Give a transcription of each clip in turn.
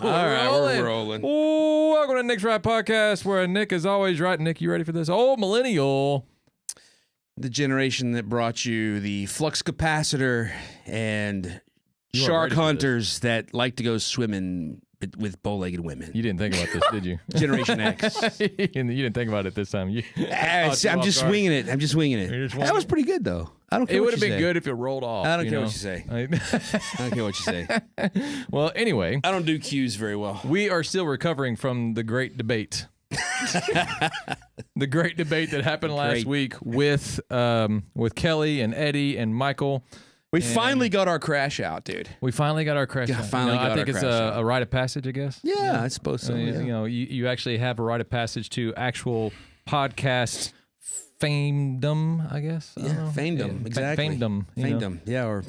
We're rolling. Ooh, welcome to Nick's Right Podcast, where Nick is always right. Nick, you ready for this? Old millennial. The generation that brought you the flux capacitor and shark hunters that like to go swimming with bow-legged women. You didn't think about this, did you? Generation X. You didn't think about it this time. I'm just winging it. That was pretty good, though. I don't care. It would have been good if it rolled off. I don't care what you say. I don't care what you say. Well, anyway. I don't do cues very well. We are still recovering from the great debate. The great debate that happened last week with Kelly and Eddie and Michael. We finally got our crash out, dude. We finally got our crash out. I think it's a rite of passage, I guess. Yeah, I suppose so. You actually have a rite of passage to actual podcast famedom, I guess. Yeah, famedom, exactly. Famedom. Yeah, or,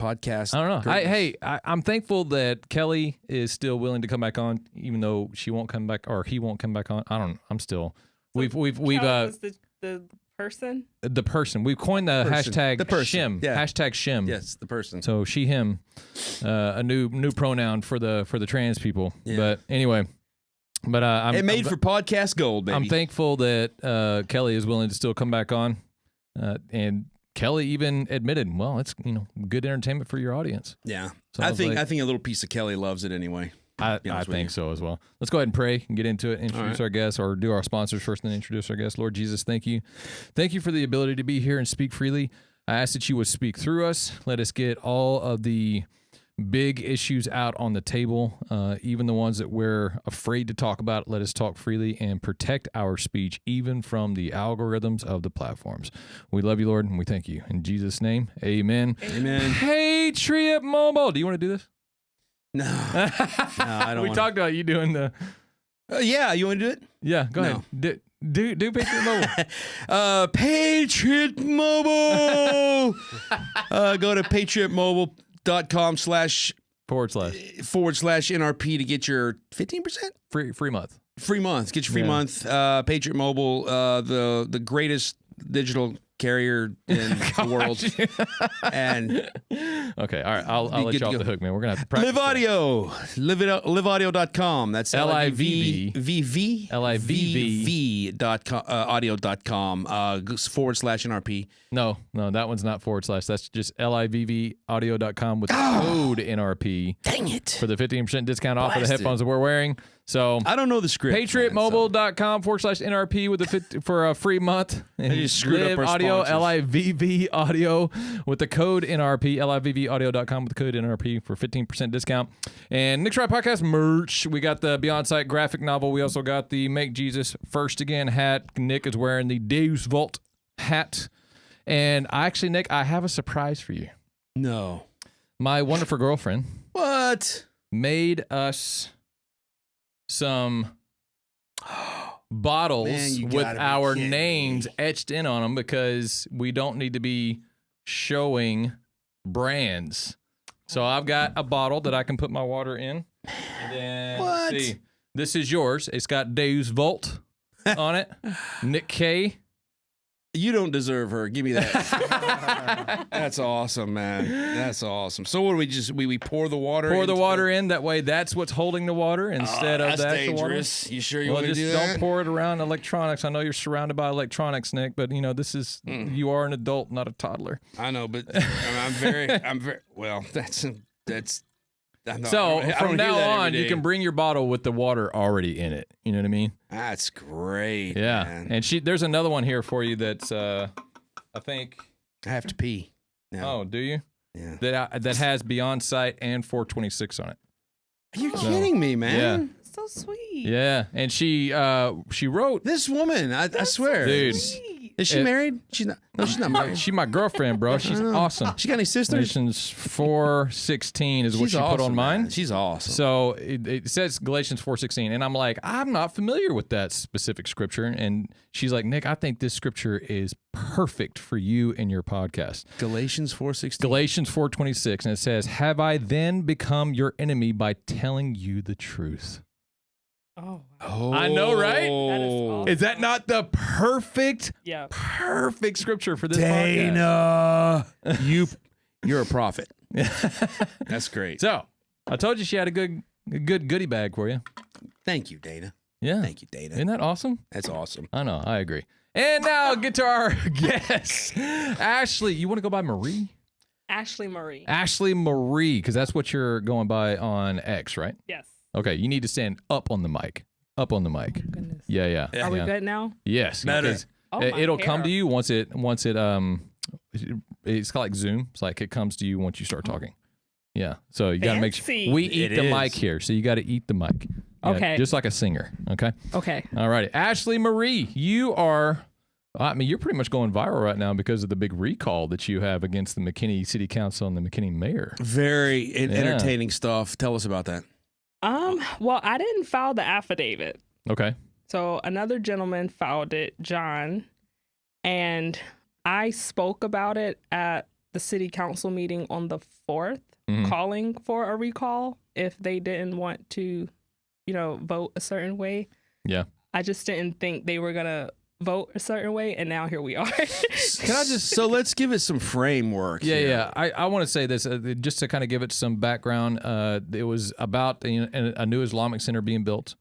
podcast. I don't know. I'm thankful that Kelly is still willing to come back on, even though she won't come back or he won't come back on. I don't. I'm still. We've the person. The person. We've coined the hashtag shim. Yeah. Hashtag shim. Yes, the person. So she, him, a new pronoun for the trans people. Yeah. But anyway. But it made for podcast gold, baby. I'm thankful that Kelly is willing to still come back on, and Kelly even admitted, well, it's good entertainment for your audience. Yeah, so I think a little piece of Kelly loves it anyway. I think so as well. Let's go ahead and pray and get into it. Introduce our guests, or do our sponsors first, and then introduce our guests. Lord Jesus, thank you for the ability to be here and speak freely. I ask that you would speak through us. Let us get all of the big issues out on the table, even the ones that we're afraid to talk about. Let us talk freely and protect our speech, even from the algorithms of the platforms. We love you, Lord, and we thank you. In Jesus' name, amen. Amen. Patriot Mobile. Do you want to do this? No, I don't. We talked about you doing the. Yeah, you want to do it? Yeah, go ahead. Do Patriot Mobile. Patriot Mobile. Go to patriotmobile.com //NRP to get your 15% free month. Free month. Get your free month. Patriot Mobile, the greatest digital carrier in the world. And okay, all right. I'll let you off the hook, man. We're gonna have to practice. Live Audio, liveaudio.com. That's LIVV audio.com /NRP. No, that one's not /. That's just LIVVaudio.com with the code NRP. Dang it! For the 15% discount off of the headphones that we're wearing. So I don't know the script. PatriotMobile.com /NRP with for a free month. And I just screwed up our Audio, LIVV Audio with the code NRP. LIVVaudio.com with the code NRP for 15% discount. And Nick's Right Podcast merch. We got the Beyond Sight graphic novel. We also got the Make Jesus First Again hat. Nick is wearing the Deus Vult hat. And actually, Nick, I have a surprise for you. No. My wonderful girlfriend. What? Made us some bottles with our names etched in on them because we don't need to be showing brands. So I've got a bottle that I can put my water in. And then, what? See, this is yours. It's got Deus Vult on it. Nick K. You don't deserve her. Give me that. That's awesome, man. That's awesome. So what do we pour the water? Pour the water in. That way, that's what's holding the water instead of the actual dangerous. Water. You sure you want to do that? Just don't pour it around electronics. I know you're surrounded by electronics, Nick, but this is you are an adult, not a toddler. I know, but I'm very. Well, that's. So from now on, you can bring your bottle with the water already in it. You know what I mean? That's great. Yeah, man. And there's another one here for you that's I think I have to pee. No. Oh, do you? Yeah. That has Beyond Sight and 426 on it. Are you kidding me, man? Yeah. So sweet. Yeah, and she wrote this woman. I swear, dude. Is she married? She's not. No, she's not married. She's my girlfriend, bro. She's awesome. She got any sisters? Galatians 4:16 is what she put on mine. Man. She's awesome. So it says Galatians 4:16, and I'm like, I'm not familiar with that specific scripture. And she's like, Nick, I think this scripture is perfect for you and your podcast. Galatians 4:16. Galatians 4:26, and it says, "Have I then become your enemy by telling you the truth?" Oh, I know, right? That is awesome. Is that not the perfect scripture for this podcast? Dana, you're a prophet. That's great. So, I told you she had a good goodie bag for you. Thank you, Dana. Yeah. Thank you, Dana. Isn't that awesome? That's awesome. I know. I agree. And now get to our guest. Ashley, you want to go by Marie? Ashley Marie. Ashley Marie, because that's what you're going by on X, right? Yes. Okay, you need to stand up on the mic. Up on the mic. Oh, goodness. Yeah. Are we good now? Yes. Better. because Oh, my it'll come hair. to you once it it's like Zoom. It's like it comes to you once you start talking. Yeah. So you got to make sure Fancy. we eat It the is. mic here. So you got to eat the mic. Yeah, Okay. Just like a singer. Okay. Okay. All righty. Ashley Marie, you are, I mean, you're pretty much going viral right now because of the big recall that you have against the McKinney City Council and the McKinney mayor. Very entertaining stuff. Tell us about that. Well, I didn't file the affidavit. Okay. So another gentleman filed it, John, and I spoke about it at the city council meeting on the 4th, calling for a recall if they didn't want to, vote a certain way. Yeah. I just didn't think they were going to vote a certain way, and now here we are. Can I just so let's give it some framework. Yeah, here. yeah. I want to say this just to kind of give it some background. It was about a new Islamic center being built.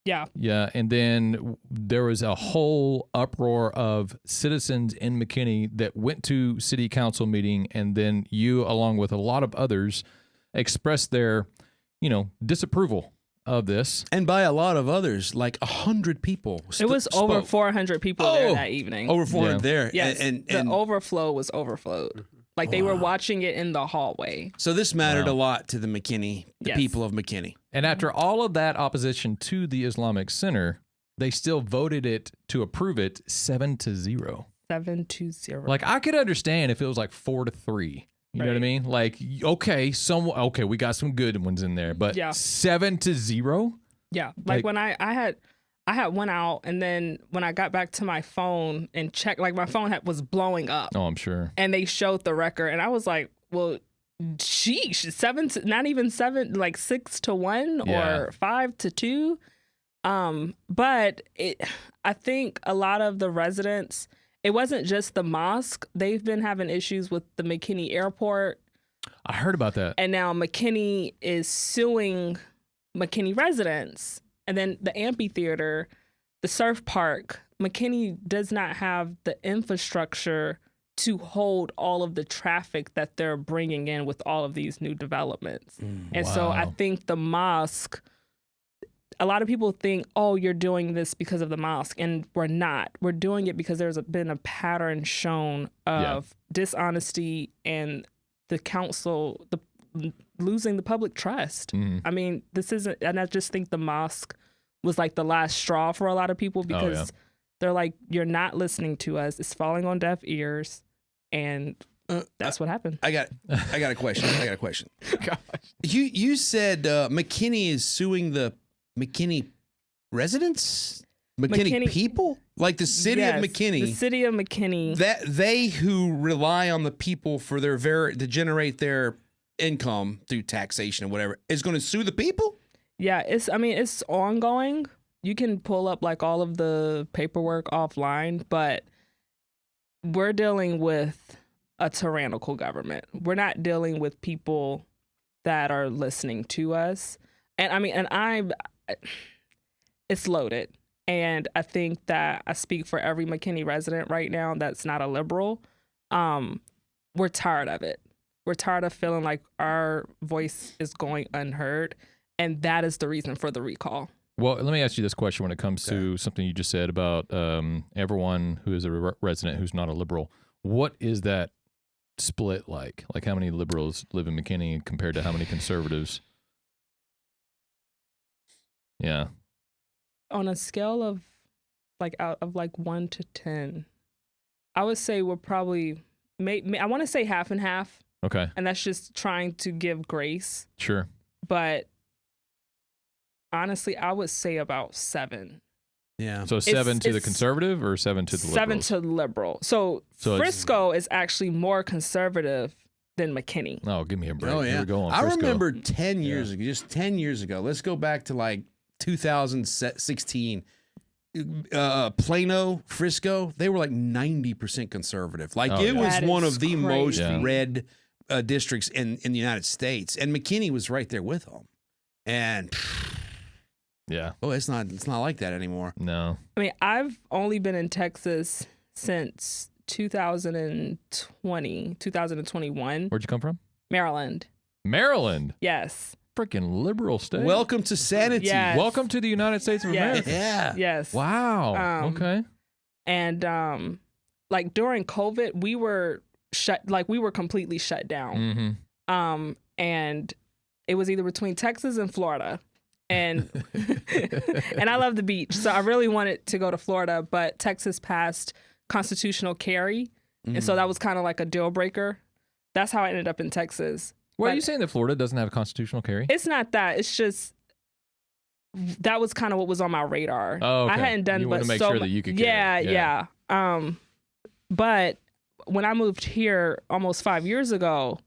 Yeah. Yeah, and then there was a whole uproar of citizens in McKinney that went to city council meeting, and then you, along with a lot of others, expressed their, disapproval of this. And by a lot of others, like 100 people. It was over 400 people there that evening. Over 400 Yeah. there. Yes. And the overflow was overflowed. Like they were watching it in the hallway. so this mattered a lot to the McKinney, the Yes. people of McKinney. And after all of that opposition to the Islamic Center, they still voted it to approve it 7-0. 7-0. Like I could understand if it was like 4-3. You know what I Right. mean? Like okay, we got some good ones in there, but Yeah. 7-0. Yeah, Like- like when I had went out, and then when I got back to my phone and checked, like my phone was blowing up, Oh, I'm sure. and they showed the record, and I was like, well, sheesh, not even 7, like 6-1 Yeah. or 5-2. But I think a lot of the residents, it wasn't just the mosque. They've been having issues with the McKinney airport. I heard about that. And now McKinney is suing McKinney residents. And then the amphitheater, the surf park, McKinney does not have the infrastructure to hold all of the traffic that they're bringing in with all of these new developments. And so I Wow. think the mosque, a lot of people think, oh, you're doing this because of the mosque. And we're not. We're doing it because there's been a pattern shown of dishonesty and the council, losing the public trust. Mhm. I mean, this isn't, and I just think the mosque was like the last straw for a lot of people because they're like, you're not listening to us. It's falling on deaf ears. And that's what happened. I got a question. You said McKinney is suing the McKinney residents? McKinney people? Like the city of Yes, McKinney. The city of McKinney. That they who rely on the people for their to generate their income through taxation or whatever is going to sue the people? Yeah, it's ongoing. You can pull up like all of the paperwork offline, but we're dealing with a tyrannical government. We're not dealing with people that are listening to us. And I mean, it's loaded. And I think that I speak for every McKinney resident right now that's not a liberal. We're tired of it. We're tired of feeling like our voice is going unheard. And that is the reason for the recall. Well, let me ask you this question when it comes to something you just said about everyone who is a resident who's not a liberal. What is that split like? Like how many liberals live in McKinney compared to how many conservatives? Yeah. On a scale of like out of like 1 to 10, I would say we're probably, I want to say half and half. Okay. And that's just trying to give grace. Sure. But honestly, I would say about 7. Yeah. So 7 to the it's conservative or 7 to the 7 liberals? to liberal. So it's- Frisco is actually more conservative than McKinney. Oh, give me a break. Oh yeah. Here we go on I Frisco. remember 10 years ago, just 10 years ago. Let's go back to like 2016. Plano, Frisco, they were like 90% conservative. Like Oh, it yeah. was That one is of the crazy. most Yeah. red districts in the United States, and McKinney was right there with them. And yeah, it's not like that anymore. No, I mean, I've only been in Texas since 2021. Where'd you come from? Maryland. Yes. Freaking liberal state. Welcome to sanity. Yes. Welcome to the United States of America. Yeah. Yes. Wow. Okay. And like during COVID, we were completely shut down. Mm-hmm. And it was either between Texas and Florida. And and I love the beach, so I really wanted to go to Florida, but Texas passed constitutional carry, and so that was kind of like a deal breaker. That's how I ended up in Texas. Well, are you saying that Florida doesn't have constitutional carry? It's not that. It's just that was kind of what was on my radar. Oh, okay. I hadn't done, you but want to make so sure that you could carry. Yeah. But when I moved here almost 5 years ago,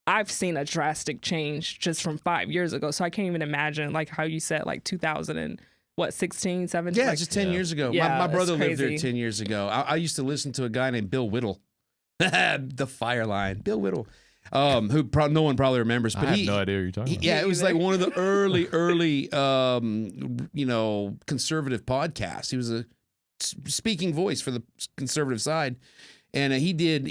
I've seen a drastic change just from 5 years ago. So I can't even imagine, like how you said, like 2016, 17? Yeah, like, just 10 years ago. Yeah, my brother it's lived there crazy. 10 years ago. I used to listen to a guy named Bill Whittle. The Fire Line. Bill Whittle. Who no one probably remembers. But I have no idea what you're talking about. Yeah, it was like one of the early, conservative podcasts. He was a speaking voice for the conservative side. And he did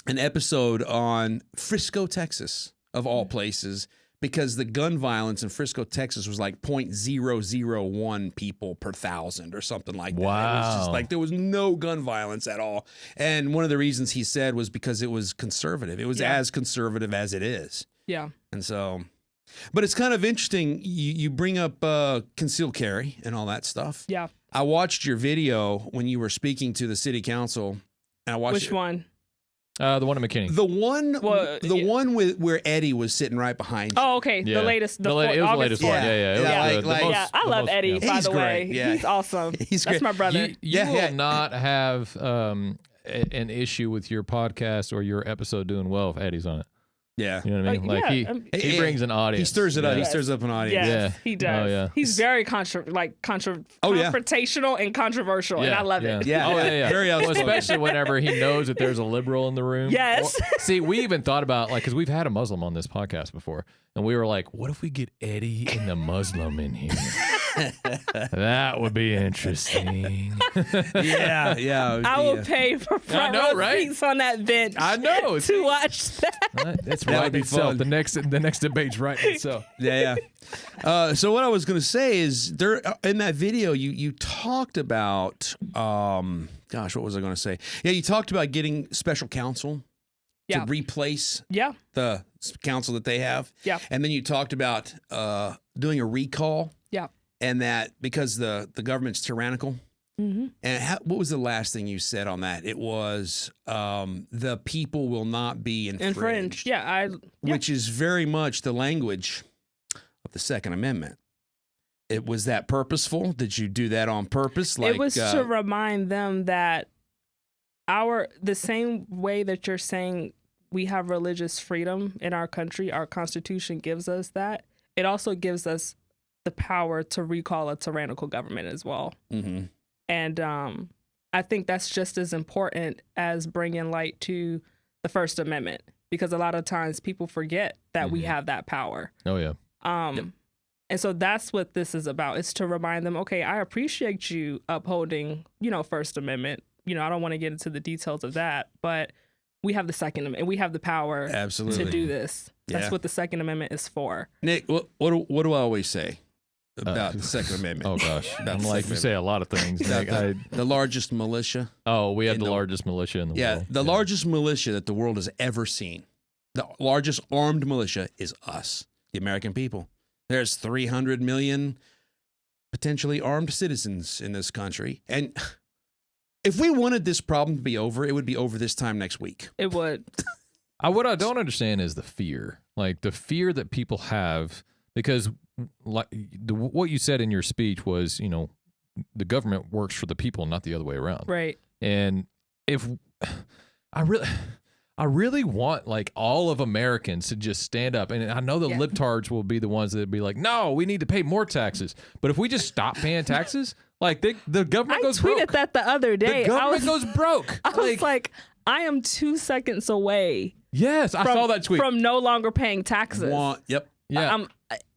an episode on Frisco, Texas, of all places, because the gun violence in Frisco, Texas was like 0.001 people per thousand or something like that. Wow. It was just like there was no gun violence at all. And one of the reasons he said was because it was conservative. It was as conservative as it is. Yeah. And so, but it's kind of interesting. You bring up concealed carry and all that stuff. Yeah. I watched your video when you were speaking to the city council. And I watched Which one? The one in McKinney. The one, Well, one where Eddie was sitting right behind you. Oh, okay. Yeah. The latest. It was the August latest one. 4th. Yeah. It was Yeah, the like- most- Yeah, I the love most- Eddie, yeah. by He's the way. great, yeah. He's awesome. He's That's great. my brother. You will not have an issue with your podcast or your episode doing well if Eddie's on it. Yeah. You know what I mean? Like yeah, he brings an audience. He stirs it up. He Yes. stirs up an audience. Yes, Yeah. he does. Oh, yeah. He's very Oh, yeah. confrontational and controversial, and I love it. Yeah. Oh, yeah. Very Well, outspoken. especially whenever he knows that there's a liberal in the room. Yes. See, we even thought about, like, because we've had a Muslim on this podcast before, and we were like, what if we get Eddie and the Muslim in here? That would be interesting. Yeah. I will pay for front know, row right? seats on that bench. I know. to watch that. That's That right would be itself. fun. The next debate's right itself. Yeah. So what I was going to say is there in that video you talked about gosh, what was I going to say? Yeah, you talked about getting special counsel Yeah. to replace Yeah. the council that they have. Yeah. And then you talked about doing a recall. Yeah. And that because the government's tyrannical. Mm-hmm. And what was the last thing you said on that? It was the people will not be infringed. Yeah. Which is very much the language of the Second Amendment. Was that purposeful? Did you do that on purpose? It was to remind them that the same way that you're saying we have religious freedom in our country, our Constitution gives us that. It also gives us the power to recall a tyrannical government as well. Mm-hmm. And I think that's just as important as bringing light to the First Amendment, because a lot of times people forget that we have that power. Oh, yeah. And so that's what this is about. It's to remind them, okay, I appreciate you upholding, First Amendment. I don't want to get into the details of that, but we have the Second Amendment, and we have the power Absolutely. to do this. That's Yeah. what the Second Amendment is for. Nick, what do I always say about the Second Amendment? Oh, gosh. About I'm the like, Second you say a lot of things. About Nick. the largest militia. We have in the the- largest militia in the Yeah, world. the largest militia that the world has ever seen. The largest armed militia is us, the American people. There's 300 million potentially armed citizens in this country. And if we wanted this problem to be over, it would be over this time next week. It would. What I don't understand is the fear. Like the fear that people have, because like what you said in your speech was, the government works for the people, not the other way around. Right. And if I really want like all of Americans to just stand up, and I know the libtards will be the ones that be like, no, we need to pay more taxes. But if we just stop paying taxes, like the government I goes tweeted broke. that the other day. The government goes broke. I was like, I am 2 seconds away Yes, I saw that tweet. From no longer paying taxes. Yep. Yeah.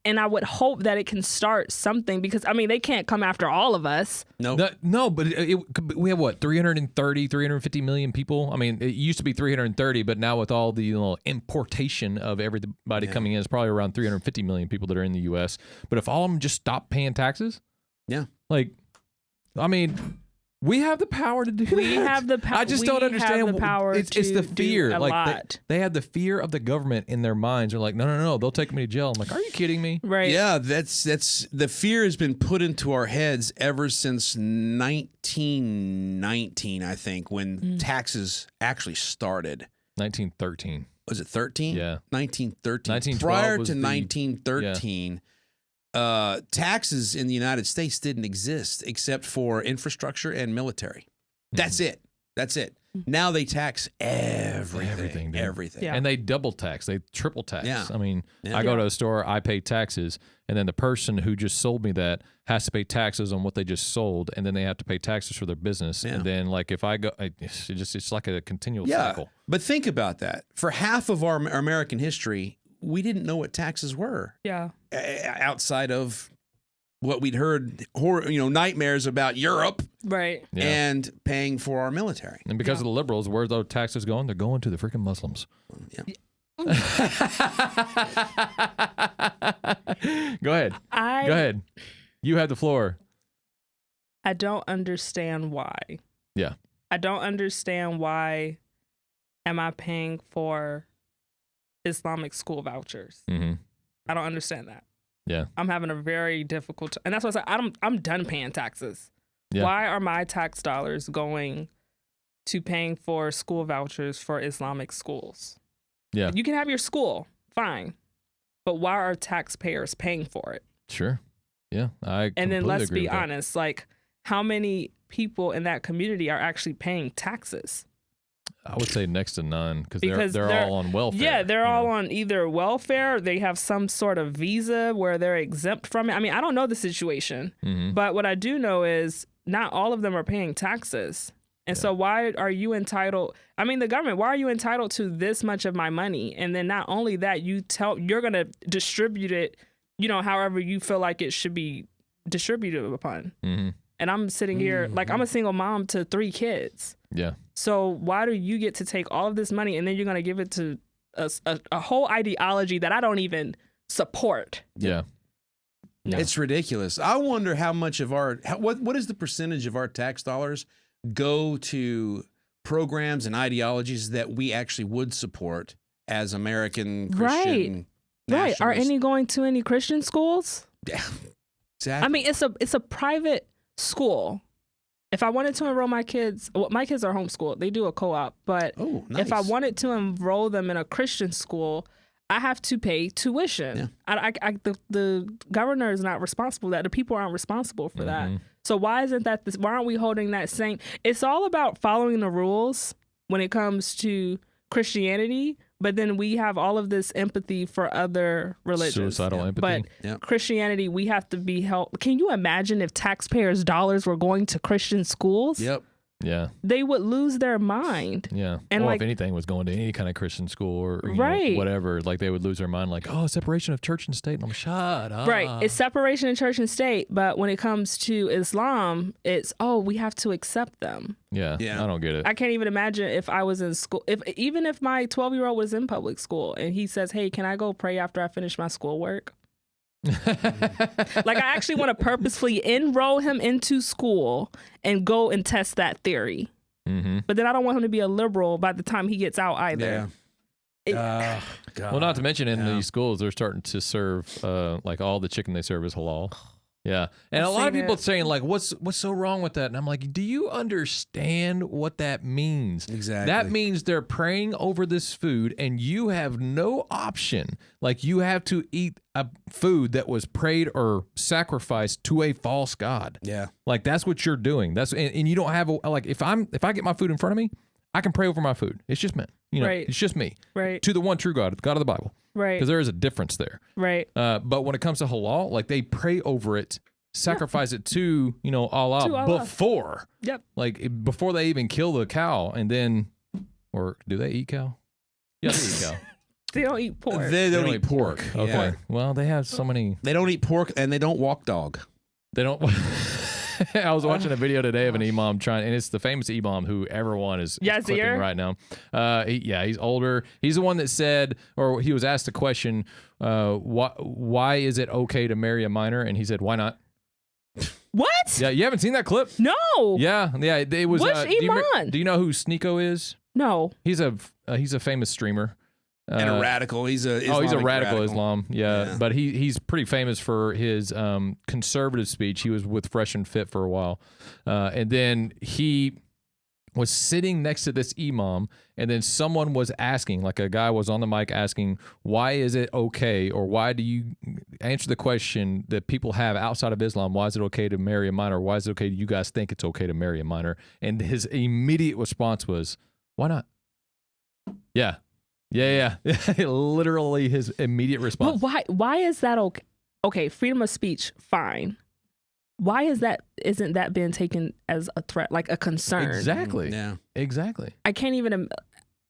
And I would hope that it can start something because, I mean, they can't come after all of us. Nope. No, but we have what, 350 million people? I mean, it used to be 330, but now with all the importation of everybody coming in, it's probably around 350 million people that are in the U.S. But if all of them just stop paying taxes, like, I mean, we have the power to do that. We have the power. I just don't understand. The power it's the fear. Do a lot. They have the fear of the government in their minds. They're like, no, they'll take me to jail. I'm like, are you kidding me? Right. Yeah, that's the fear has been put into our heads ever since 1919, I think, when taxes actually started. 1913. Was it 13? Yeah. 1913. Prior to 1913. Taxes in the United States didn't exist except for infrastructure and military. That's it. Now they tax everything. Yeah. And they double tax. They triple tax. Yeah. I mean, I go to a store, I pay taxes, and then the person who just sold me that has to pay taxes on what they just sold, and then they have to pay taxes for their business. And then, like, if I go, it's like a continual cycle. But think about that. For half of our American history, we didn't know what taxes were. Yeah. Outside of what we'd heard, nightmares about Europe, right, and paying for our military. And because of the liberals, where's those taxes going? They're going to the freaking Muslims. Yeah. Go ahead. Go ahead. You have the floor. I don't understand why. Yeah. I don't understand why am I paying for Islamic school vouchers. Mm-hmm. I don't understand that. Yeah. I'm having a very difficult and that's why I said I'm done paying taxes. Yeah. Why are my tax dollars going to paying for school vouchers for Islamic schools? Yeah. You can have your school, fine. But why are taxpayers paying for it? Sure. Yeah. And then let's be honest. honest, like how many people in that community are actually paying taxes? I would say next to none because they're all on welfare. Yeah, they're all on either welfare. They have some sort of visa where they're exempt from it. I mean, I don't know the situation, but what I do know is not all of them are paying taxes. And so why are you entitled? I mean, the government, why are you entitled to this much of my money? And then not only that, you're going to distribute it, however you feel like it should be distributed upon. Mm-hmm. And I'm sitting here, like I'm a single mom to 3 kids. Yeah. So why do you get to take all of this money and then you're going to give it to a whole ideology that I don't even support? Yeah. No. It's ridiculous. I wonder how much of what is the percentage of our tax dollars go to programs and ideologies that we actually would support as American Christian Right. Are any going to any Christian schools? Yeah. Exactly. I mean, it's a private school. If I wanted to enroll my kids are homeschooled. They do a co-op. But nice. if I wanted to enroll them in a Christian school, I have to pay tuition. Yeah. The governor is not responsible for that. The people aren't responsible for that. So why aren't we holding that same? It's all about following the rules when it comes to Christianity, but then we have all of this empathy for other religions. Suicidal empathy. But Christianity, we have to be helped. Can you imagine if taxpayers' dollars were going to Christian schools? Yep. Yeah. They would lose their mind. Yeah. And if anything was going to any kind of Christian school or whatever, like they would lose their mind, like, separation of church and state. And I'm shut up. Right. It's separation of church and state. But when it comes to Islam, it's, we have to accept them. Yeah. I don't get it. I can't even imagine if I was in school, even if my 12-year-old was in public school and he says, hey, can I go pray after I finish my schoolwork? Like I actually want to purposefully enroll him into school and go and test that theory. But then I don't want him to be a liberal by the time he gets out either. God. Well, not to mention in these schools, they're starting to serve like all the chicken they serve is halal. Yeah. And a lot of people saying like, what's so wrong with that? And I'm like, do you understand what that means? Exactly. That means they're praying over this food and you have no option. Like you have to eat a food that was prayed or sacrificed to a false god. Yeah. Like that's what you're doing. And you don't have if I get my food in front of me, I can pray over my food. It's just me. It's just me. Right. To the one true God, the God of the Bible. Right. Because there is a difference there. Right. But when it comes to halal, like they pray over it, sacrifice it to, Allah before. Yep. Like before they even kill the cow and then, or do they eat cow? Yeah, there you go. They don't eat pork. They don't eat pork. Okay. Yeah. Well, they have so many. They don't eat pork and they don't walk dog. They don't. I was watching a video today of an imam trying, and it's the famous imam who everyone is clipping right now. He's older. He's the one that said, or he was asked the question, why is it okay to marry a minor? And he said, why not? What? Yeah, you haven't seen that clip? No. Yeah. It was. Which imam? Do you know who Sneeko is? No. He's a famous streamer. And a radical. He's a radical Islam. Yeah. But he's pretty famous for his conservative speech. He was with Fresh and Fit for a while. And then he was sitting next to this imam, and then someone was asking, like a guy was on the mic asking, why is it okay, or why do you answer the question that people have outside of Islam, why is it okay to marry a minor? Why is it okay, you guys think it's okay to marry a minor? And his immediate response was, why not? Yeah. Literally his immediate response. But why is that okay? Okay, freedom of speech, fine. Why isn't that being taken as a threat, like a concern? Exactly. Yeah. Exactly. I can't even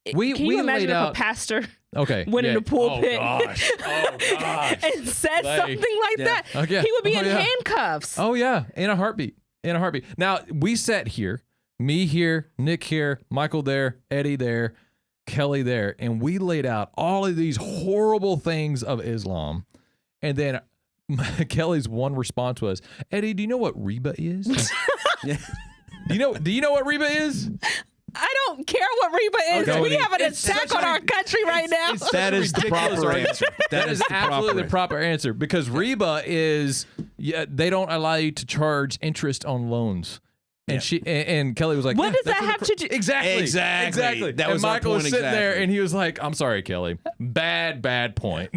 can we you imagine if out a pastor went in the pulpit oh gosh. and said something like that? Okay. He would be in handcuffs. Oh yeah, in a heartbeat. Now, we sat here, me here, Nick here, Michael there, Eddie there, Kelly there, and we laid out all of these horrible things of Islam. And then Kelly's one response was, Eddie, do you know what riba is? Yeah. Do you know what riba is? I don't care what riba is. Okay. We have an attack on our country right now. That is the proper answer. That is absolutely the proper answer, because riba is, they don't allow you to charge interest on loans. And and Kelly was like, what does that have to do? Exactly. That was and Michael was sitting there, exactly. and he was like, I'm sorry, Kelly. Bad point.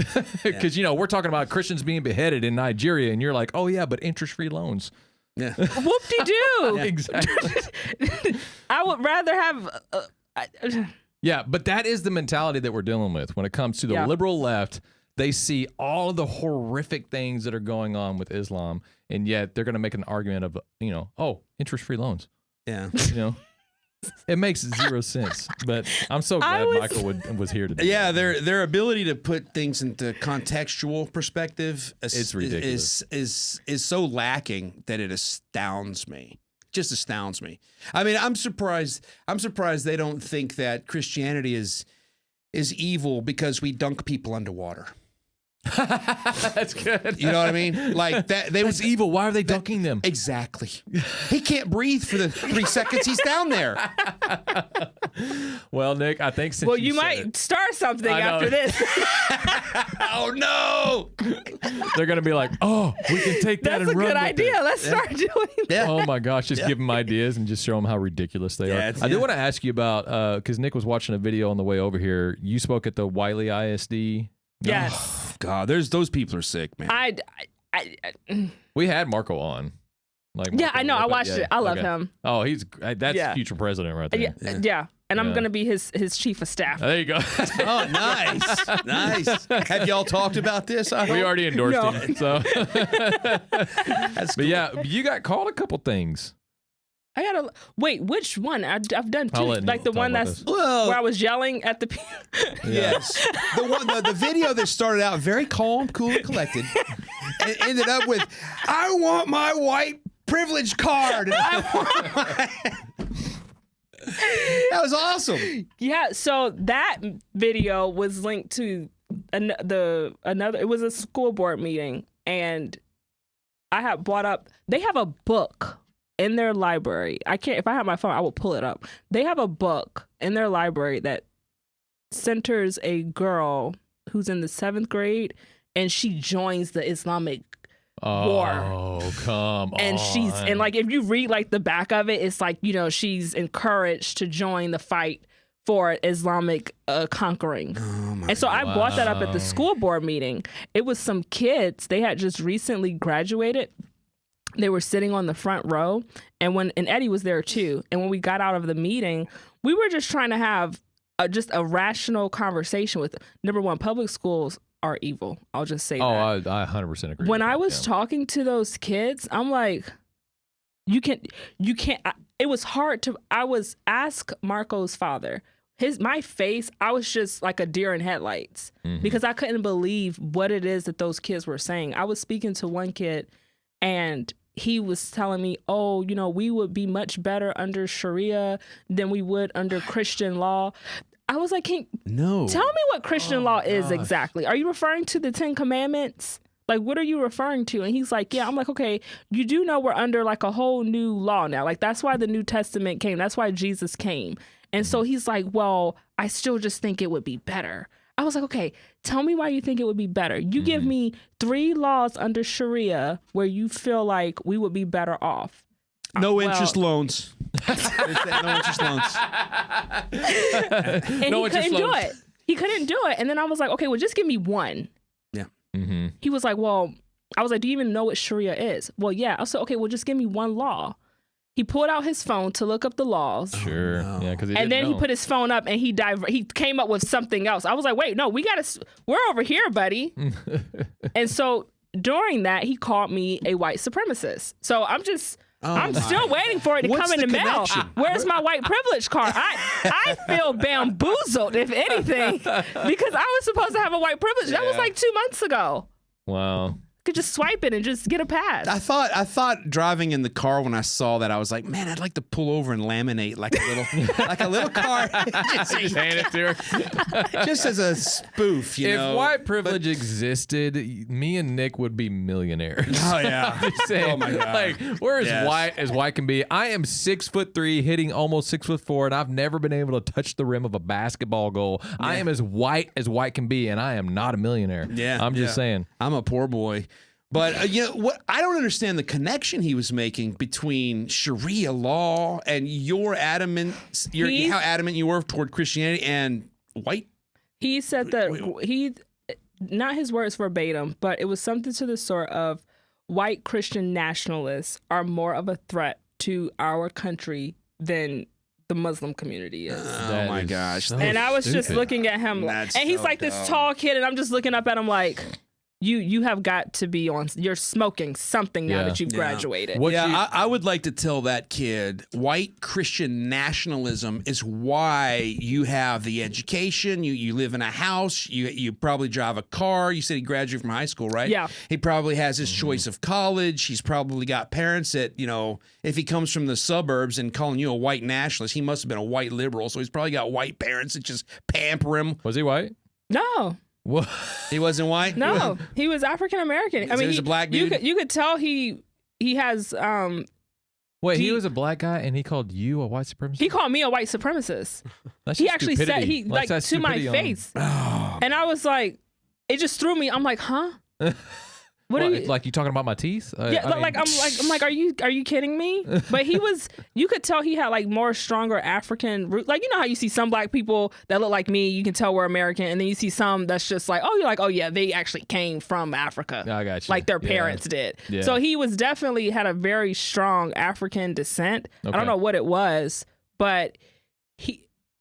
Because, we're talking about Christians being beheaded in Nigeria, and you're like, oh, yeah, but interest-free loans. Yeah. Whoop-de-doo. Exactly. I would rather have... Yeah, but that is the mentality that we're dealing with when it comes to the liberal left. They see all of the horrific things that are going on with Islam, and yet they're going to make an argument of, interest-free loans. Yeah. It makes zero sense. But I'm so glad Michael was here today. Yeah, their ability to put things into contextual perspective it's ridiculous. is so lacking that it astounds me. Just astounds me. I mean, I'm surprised they don't think that Christianity is evil because we dunk people underwater. That's good. You know what I mean? Like that. That's evil. Why are they dunking them? Exactly. He can't breathe for the 3 seconds he's down there. Well, Nick, I think since you might start something after this. Oh no! They're gonna be like, oh, we can take that and run with it. That's a good idea. Let's start doing that. Oh my gosh, just give them ideas and just show them how ridiculous they are. I do want to ask you about, because Nick was watching a video on the way over here. You spoke at the Wiley ISD. Yes. Oh, God, those people are sick, man. We had Marco on. I know. I watched it. I love him. Oh, that's future president right there. Yeah. And I'm going to be his chief of staff. There you go. Oh, nice. Have y'all talked about this? We already endorsed him. So. That's cool. But yeah, you got called a couple things. I gotta wait. Which one? I've done two. Like the one that's where I was yelling at the people. Yes, the video that started out very calm, cool, and collected, and ended up with, "I want my white privilege card." That was awesome. Yeah. So that video was linked to another. It was a school board meeting, and I had brought up. They have a book in their library. If I have my phone, I will pull it up. They have a book in their library that centers a girl who's in the 7th grade, and she joins the Islamic war. Oh, come on. And like, if you read like the back of it, it's like, she's encouraged to join the fight for Islamic conquering. And so I brought that up at the school board meeting. It was some kids. They had just recently graduated. They were sitting on the front row, and Eddie was there too. And when we got out of the meeting, we were just trying to have just a rational conversation with, number one, public schools are evil. I'll just say that. I 100% agree. When I was talking to those kids, I'm like, you can't. It was hard to. I was ask Marco's father. my face, I was just like a deer in headlights because I couldn't believe what it is that those kids were saying. I was speaking to one kid and he was telling me, oh, you know, we would be much better under Sharia than we would under Christian law. I was like, no. Tell me what Christian law is exactly. Are you referring to the 10 Commandments? Like, what are you referring to? And he's like, yeah. I'm like, okay, you do know we're under like a whole new law now. Like, that's why the New Testament came. That's why Jesus came. And so he's like, well, I still just think it would be better. I was like, okay, tell me why you think it would be better. You give me 3 laws under Sharia where you feel like we would be better off. No interest loans. No interest loans. And he couldn't do it. He couldn't do it. And then I was like, okay, well, just give me one. Yeah. He was like, well, I was like, do you even know what Sharia is? Well, yeah. I said, okay, well, just give me one law. He pulled out his phone to look up the laws. Sure. Oh, no. Yeah, because and then he put his phone up and he came up with something else. I was like, wait, no, we're over here, buddy. And so during that, he called me a white supremacist. So I'm still waiting for it to come in the mail. Where's my white privilege card? I feel bamboozled, if anything, because I was supposed to have a white privilege. That was like 2 months ago. Wow. Could just swipe it and just get a pass. I thought driving in the car when I saw that, I was like, man, I'd like to pull over and laminate like a little card. Just hand it to her. Just as a spoof, you know. If white privilege existed, me and Nick would be millionaires. Oh yeah. I'm just saying, oh my God. Like, we're as white as white can be. I am 6'3", hitting almost 6'4", and I've never been able to touch the rim of a basketball goal. Yeah. I am as white can be, and I am not a millionaire. Yeah. I'm just saying. I'm a poor boy. But you know what? I don't understand the connection he was making between Sharia law and how adamant you were toward Christianity and white. He said that not his words verbatim, but it was something to the sort of white Christian nationalists are more of a threat to our country than the Muslim community is. Oh my gosh! So and I was stupid. just looking at him, and he's like this tall kid, and I'm just looking up at him like, you have got to be on. You're smoking something now that you've graduated. I would like to tell that kid white Christian nationalism is why you have the education. You live in a house. You probably drive a car. You said he graduated from high school, right? Yeah. He probably has his choice of college. He's probably got parents that, you know, if he comes from the suburbs and calling you a white nationalist, he must have been a white liberal. So he's probably got white parents that just pamper him. Was he white? No. What? He wasn't white? No, he was African American. I mean, he was a black dude? You could tell he has. Wait, he was a black guy and he called you a white supremacist? He called me a white supremacist. That's he actually said like to my face, Oh. and I was like, it just threw me. I'm like, huh? What are you like? You talking about my teeth? Yeah, I'm like, are you kidding me? But you could tell he had like more stronger African root. Like, you know how you see some black people that look like me, you can tell we're American, and then you see some that's just like, oh, you're like, oh yeah, they actually came from Africa. I got you. Like their parents did. Yeah. So he was definitely had a very strong African descent. Okay. I don't know what it was, but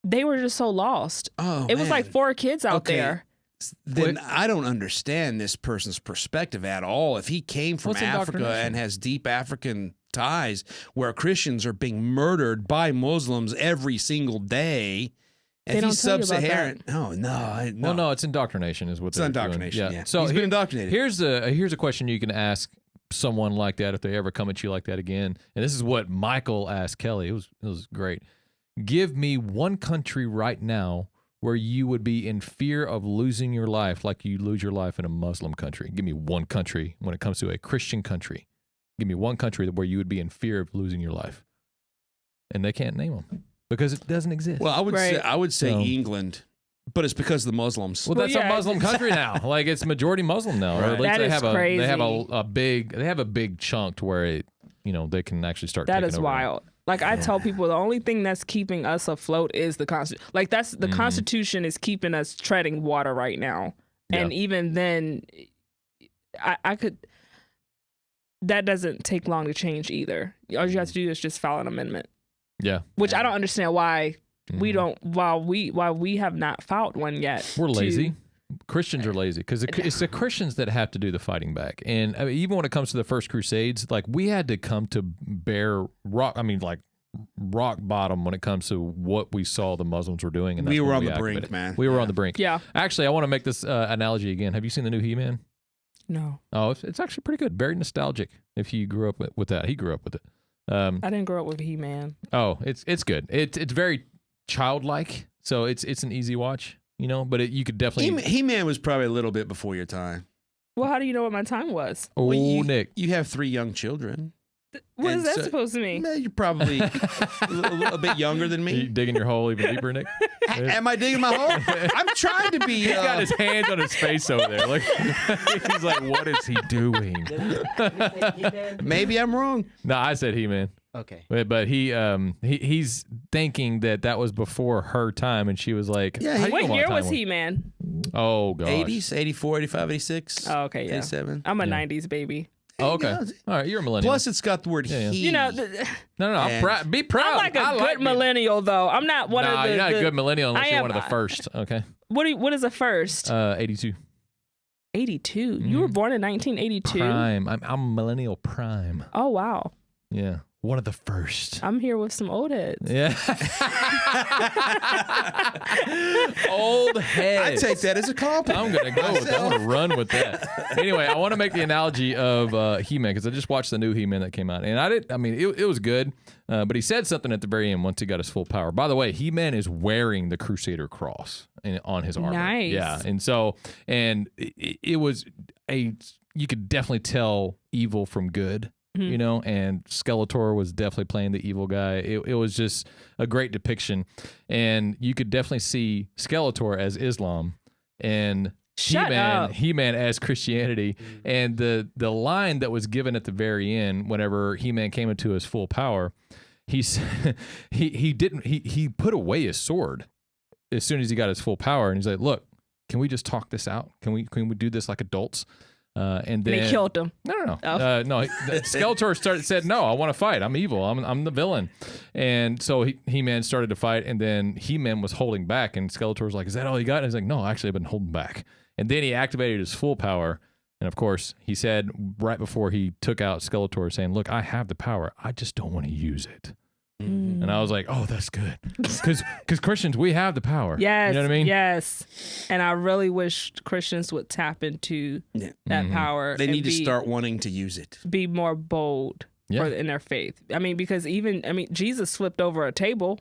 they were just so lost. Oh, it was like 4 kids out there. Then I don't understand this person's perspective at all. If he came from Africa and has deep African ties where Christians are being murdered by Muslims every single day, and he's sub-Saharan. No. Well, no, it's indoctrination is what it's indoctrination. Yeah. So he's been indoctrinated. Here's a question you can ask someone like that if they ever come at you like that again. And this is what Michael asked Kelly. It was great. Give me one country right now where you would be in fear of losing your life like you lose your life in a Muslim country. Give me one country when it comes to a Christian country. Give me one country where you would be in fear of losing your life. And they can't name them because it doesn't exist. Well, I would say England, but it's because of the Muslims. Well, that's a Muslim country now. Like, it's majority Muslim now. Right. That is crazy. They have a big chunk to where they can actually start taking over. That is wild. Like, I tell people, the only thing that's keeping us afloat is the Constitution. Like, the Constitution is keeping us treading water right now. Yeah. And even then, that doesn't take long to change either. All you have to do is just file an amendment. Yeah. Which I don't understand why we don't, why we have not filed one yet. We're lazy. Christians are lazy because it's the Christians that have to do the fighting back. And I mean, even when it comes to the First Crusades, like, we had to come to bear rock bottom when it comes to what we saw the Muslims were doing. And We were when on the activated. brink, man. We were on the brink. Yeah. Actually, I want to make this analogy again. Have you seen the new He-Man? No. Oh, it's actually pretty good. Very nostalgic if you grew up with that. He grew up with it. I didn't grow up with He-Man. Oh, it's good. It's very childlike, so it's an easy watch, you know. But you could definitely. He-Man was probably a little bit before your time. Well, how do you know what my time was? Oh, Nick, you have 3 young children. What And is that so- supposed to mean? You're probably a bit younger than Are me. you digging your hole even deeper, Nick? Am I digging my hole? I'm trying to be. He's got his hands on his face over there. Like he's like, what is he doing? Maybe I'm wrong. No, I said He-Man. Okay. But he's thinking that was before her time, and she was like, Yeah, how do you What know my year time was He-Man? Oh, gosh. 80s, 84, 85, 86. Oh, okay, yeah. 87. I'm a 90s baby. Oh, okay. Yeah. All right, you're a millennial. Plus, it's got the word Yeah, yeah. he. You know, no. And- Be proud. I'm like a I good being- millennial, though. I'm not one Nah, of the. you're not a good millennial unless I you're am- one of the first. Okay. What is a first? 82. 82. You were born in 1982. Prime. I'm millennial prime. Oh wow. Yeah. One of the first. I'm here with some old heads. Yeah. Old head. I take that as a compliment. I'm gonna go with that. I'm gonna run with that. Anyway, I want to make the analogy of He-Man because I just watched the new He-Man that came out, and it was good, but he said something at the very end once he got his full power. By the way, He-Man is wearing the Crusader cross on his armor. Nice. Yeah, and it was you could definitely tell evil from good. You know, and Skeletor was definitely playing the evil guy. It was just a great depiction, and you could definitely see Skeletor as Islam and Shut up. He-Man as Christianity. And the line that was given at the very end, whenever He-Man came into his full power, he put away his sword as soon as he got his full power, and he's like, "Look, can we just talk this out? Can we do this like adults?" And then They killed him. No. Oh. No. Skeletor said, "No, I want to fight. I'm evil. I'm the villain." And so He-Man started to fight, and then He-Man was holding back, and Skeletor was like, "Is that all you got?" And he's like, "No, actually, I've been holding back." And then he activated his full power, and of course, he said right before he took out Skeletor, saying, "Look, I have the power. I just don't want to use it." And I was like, "Oh, that's good, because Christians, we have the power." Yes. You know what I mean? Yes. And I really wish Christians would tap into Yeah. that power. They and need to start wanting to use it. be more bold in their faith. I mean, because Jesus flipped over a table.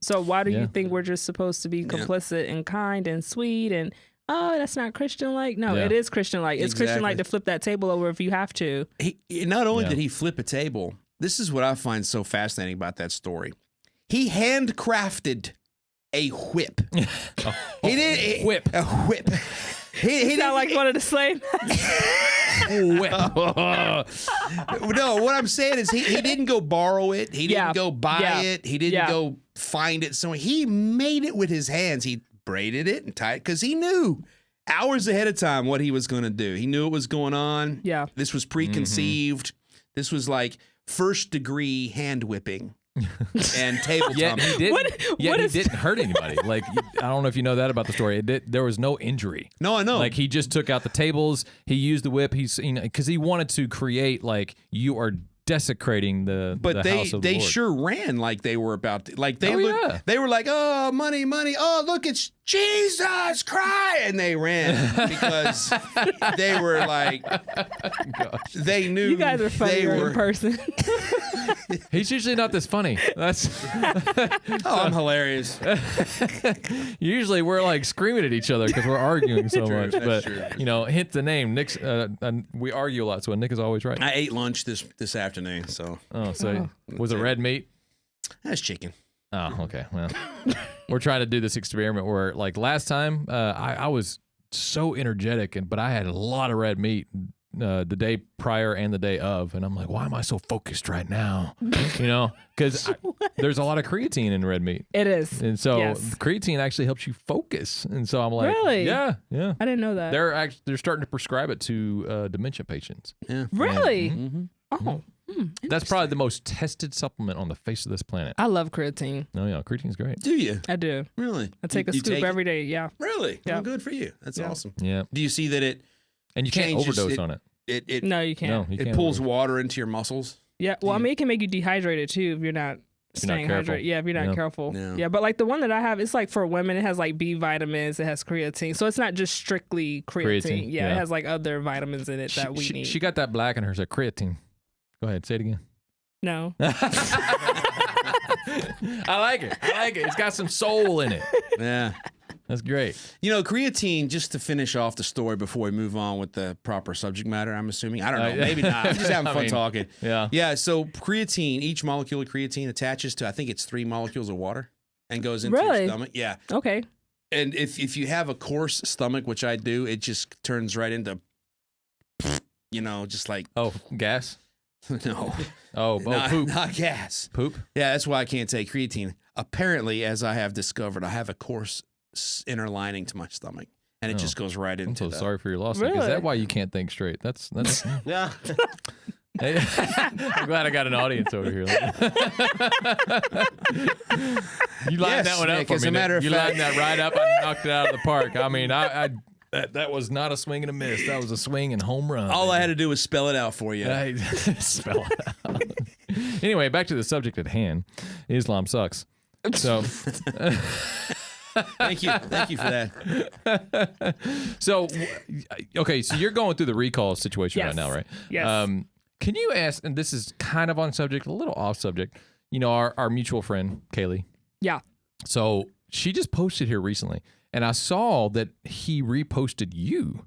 So why do you think we're just supposed to be complicit and kind and sweet and that's not Christian-like? No, Yeah. it is Christian-like. It's Exactly. Christian-like to flip that table over if you have to. He not only Yeah. did he flip a table. This is what I find so fascinating about that story. He handcrafted a whip. He did whip. a whip. He Sound like one of the slave. No, what I'm saying is he didn't go borrow it. He didn't Yeah. go buy Yeah. it. He didn't Yeah. go find it somewhere. He made it with his hands. He braided it and tied it because he knew hours ahead of time what he was going to do. He knew what was going on. Yeah. This was preconceived. This was like first degree hand whipping and table Yet thumping. he didn't. What he is- didn't hurt anybody. Like I don't know if you know that about the story. There was no injury. No, I know. Like he just took out the tables. He used the whip. He's because he wanted to create like you are desecrating the But the house of the they Lord. sure ran like they were about to, like they Oh, looked, yeah. they were like, oh, money, oh, look, it's Jesus Christ, and they ran because they were like, they knew You guys are they funnier were. in person. He's usually not this funny. That's Oh, I'm hilarious. usually we're like screaming at each other because we're arguing so True, much. that's But true. you know, hint the name. Nick's. We argue a lot, so Nick is always right. I ate lunch this afternoon, so Oh, so was it red meat? that's chicken. Oh, okay. Well, we're trying to do this experiment where, like last time, I was so energetic, but I had a lot of red meat the day prior and the day of, and I'm like, why am I so focused right now? You know, because there's a lot of creatine in red meat, It is. and so Yes. creatine actually helps you focus. And so I'm like, Really? yeah. I didn't know that. They're starting to prescribe it to dementia patients. Yeah. Really? Mm-hmm. Oh. That's probably the most tested supplement on the face of this planet. I love creatine. Oh yeah, creatine's great. Do you I do. really? I take a You scoop it? every day. Yeah. Really? Yeah. Well, good for you. That's Yeah. awesome. Yeah, Do you see that and you can't Changes overdose it- on it. it No, you can't. No, you it can't pulls overdose. water into your muscles? Yeah. Well, I mean, it can make you dehydrated too if you're not Staying hydrated. Yeah, if you're not careful. Yeah. Yeah, but like the one that I have, it's like for women. It has like B vitamins. It has creatine, so it's not just strictly creatine. Yeah, it has like other vitamins in it that we need. She got that black in hers, a creatine. Go ahead, say it again. No. I like it. It's got some soul in it. Yeah. That's great. You know, creatine, just to finish off the story before we move on with the proper subject matter, I'm assuming. I don't know. Maybe not. I'm just having fun talking. Yeah. Yeah, so creatine, each molecule of creatine attaches to, I think it's 3 molecules of water and goes into your stomach. Yeah. Okay. And if you have a coarse stomach, which I do, it just turns right into, just like. Oh, gas? No. Poop. Not gas. Poop? Yeah, that's why I can't take creatine. Apparently, as I have discovered, I have a coarse inner lining to my stomach, and it just goes right into. I'm so sorry for your loss. Really? Is that why you can't think straight? That's yeah. Hey, I'm glad I got an audience over here. You lined that one up Nick, for as me. a matter of you fact. lined that right up. I knocked it out of the park. I mean, that was not a swing and a miss. That was a swing and home run. All I had to do was spell it out for you. Spell it out. Anyway, back to the subject at hand. Islam sucks. So. Thank you for that. So, okay, so you're going through the recall situation right now, right? Yes. Can you ask, and this is kind of on subject, a little off subject, our mutual friend, Kaylee. Yeah. So she just posted here recently, and I saw that he reposted you.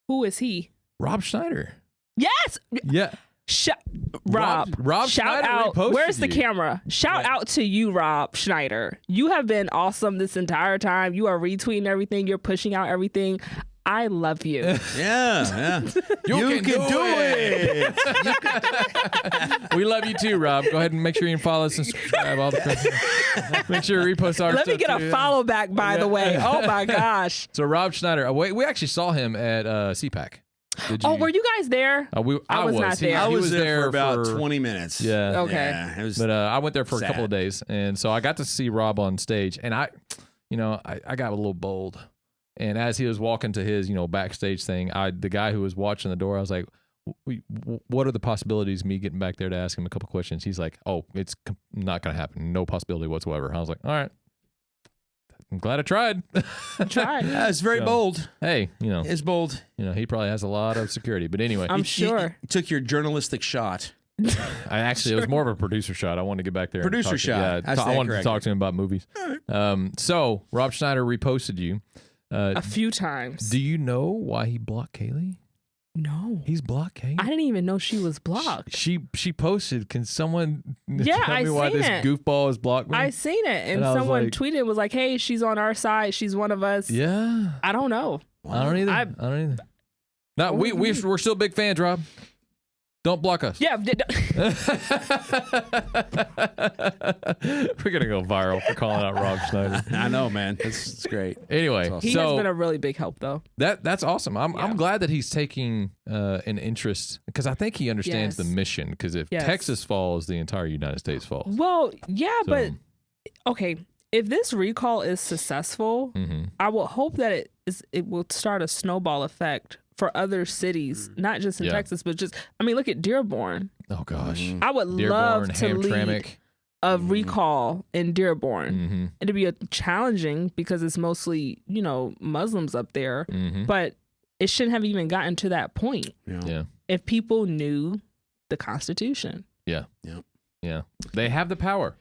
Who is he? Rob Schneider. Yes. Yeah. Rob shout Schneider out. Where's the you. camera? Shout out to you, Rob Schneider. You have been awesome this entire time. You are retweeting everything. You're pushing out everything. I love you. Yeah. You can do it. We love you too, Rob. Go ahead and make sure you follow us and subscribe. Make sure you repost our Let me stuff get a follow back, by the way. Oh my gosh. So Rob Schneider, we actually saw him at CPAC. Oh, were you guys there? I was not there. I was there for about 20 minutes. Yeah. Okay. Yeah, it was But I went there for sad. a couple of days, and so I got to see Rob on stage, and I got a little bold. And as he was walking to his, backstage thing, the guy who was watching the door, I was like, what are the possibilities of me getting back there to ask him a couple questions? He's like, oh, it's not going to happen. No possibility whatsoever. I was like, all right. I'm glad I tried. Tried. Yeah, it's very bold. Hey, It's bold. he probably has a lot of security. But anyway, I'm sure. You took your journalistic shot. it was more of a producer shot. I wanted to get back there. Producer and shot. I wanted to talk to him about movies. So Rob Schneider reposted you a few times. Do you know why he blocked Kaylee? No. He's blocked Kaylee. I didn't even know she was blocked. She posted, can someone tell me why seen this it. goofball has blocked me? I seen it, and I was someone like- tweeted, was like, "Hey, she's on our side. She's one of us." Yeah. I don't know. I don't either. I don't either. No, we're still big fans, Rob. Don't block us. Yeah. We're gonna go viral for calling out Rob Schneider. I know, man. It's great. Anyway, That's He has been a really big help, though. that's awesome. I'm glad that he's taking an interest, because I think he understands Yes. the mission. Because if Yes. Texas falls, the entire United States falls. Well, yeah, So- but okay. If this recall is successful, I will hope that it will start a snowball effect for other cities, not just in Yeah. Texas, but look at Dearborn. Oh gosh, I would Dearborn, love to lead Hamtramck. a recall in Dearborn. Mm-hmm. It'd be challenging because it's mostly, Muslims up there, Mm-hmm. but it shouldn't have even gotten to that point Yeah. if people knew the Constitution. Yeah. They have the power.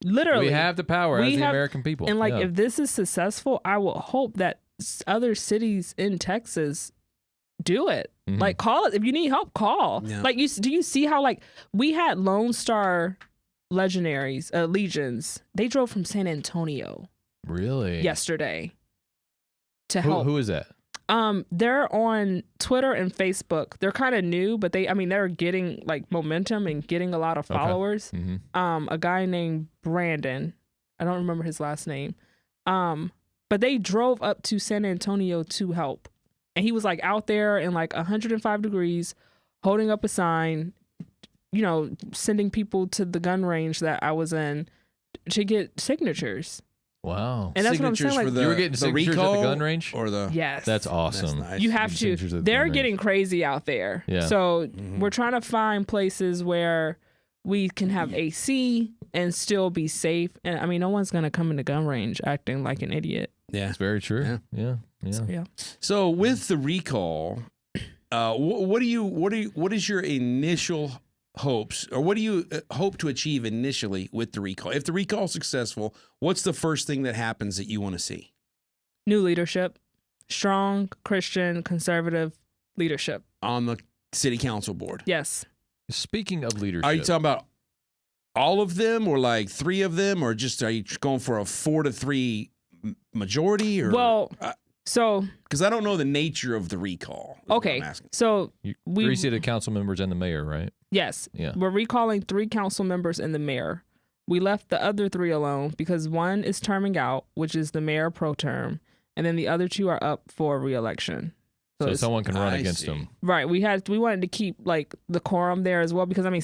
Literally. We have the power We as the have- American people. And Yeah. if this is successful, I will hope that other cities in Texas do it. Mhm. Like, call it. If you need help, call. Yeah. Like, do you see how, like, we had Lone Star legions. They drove from San Antonio Really? yesterday to help. Who is that? They're on Twitter and Facebook. They're kind of new, but they're getting like momentum and getting a lot of Okay. followers. Mm-hmm. A guy named Brandon. I don't remember his last name. But they drove up to San Antonio to help. And he was like out there in like 105 degrees, holding up a sign, sending people to the gun range that I was in to get signatures. Wow. And that's what I'm saying. Signatures Like, for the, You were getting the signatures at the recall gun range? or the yes. That's awesome. That's nice. You have Getting to. signatures at the They're gun getting range. crazy out there. Yeah. So we're trying to find places where we can have AC and still be safe. And I mean, no one's gonna come in the gun range acting like an idiot. Yeah, It's very true. Yeah. So, yeah. So with the recall, what is your initial hopes, or what do you hope to achieve initially with the recall? If the recall is successful, what's the first thing that happens that you want to see? New leadership, strong Christian conservative leadership On the city council board. Yes. Speaking of leadership, Are you talking about all of them, or like 3 of them, or just are you going for a 4-3 majority? Or Well, so because I don't know the nature of the recall. Is what okay, I'm asking. so we 3 seated council members and the mayor, right? yes, Yeah. we're recalling 3 council members and the mayor. We left the other 3 alone because one is terming out, which is the mayor pro term, and then the other 2 are up for re-election. So it's- someone can run I against see. them. Right. We wanted to keep like the quorum there as well because I mean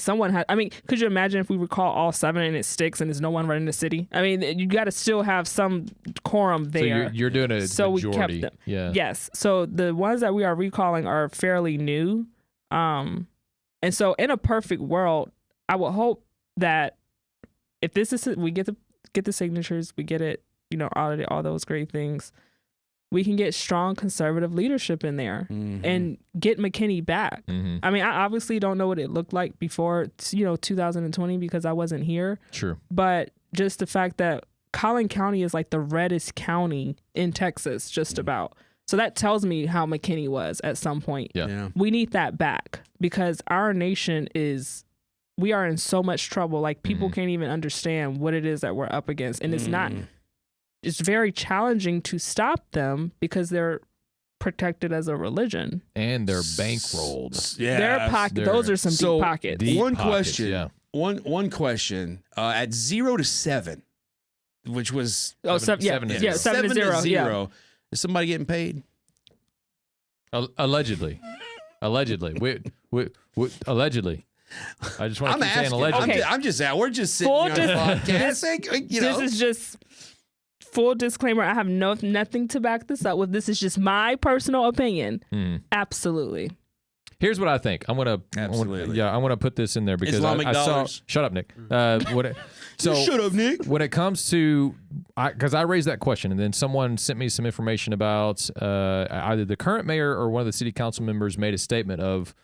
could you imagine if we recall all 7 and it sticks and there's no one running the city? I mean, you got to still have some quorum there. So you're doing a So we majority. kept them. Yeah. Yes. So the ones that we are recalling are fairly new. And so in a perfect world, I would hope that if this is we get the signatures, we get it, all those great things. We can get strong conservative leadership in there and get McKinney back. Mm-hmm. I mean, I obviously don't know what it looked like before, 2020 because I wasn't here. Sure. But just the fact that Collin County is like the reddest county in Texas, just about. So that tells me how McKinney was at some point. Yeah. We need that back because our nation we are in so much trouble. Like people can't even understand what it is that we're up against. And it's very challenging to stop them because they're protected as a religion. And they're bankrolled. Yeah. Their pocket, those are some So, deep pockets. deep One pockets, question. yeah. One question. At 0 to 7, which was 7 to 0. 7 to 0. Yeah. Is somebody getting paid? Allegedly. We allegedly. I just want to keep saying asking. allegedly. Okay. I'm just out. We're just sitting Full here on a podcast. This is just full disclaimer. I have nothing to back this up with. This is just my personal opinion. Absolutely. Here's what I think. I'm gonna put this in there because Islamic I saw. dollars. Shut up, Nick. Shut up, Nick. When it comes to, because I raised that question, and then someone sent me some information about either the current mayor or one of the city council members made a statement of,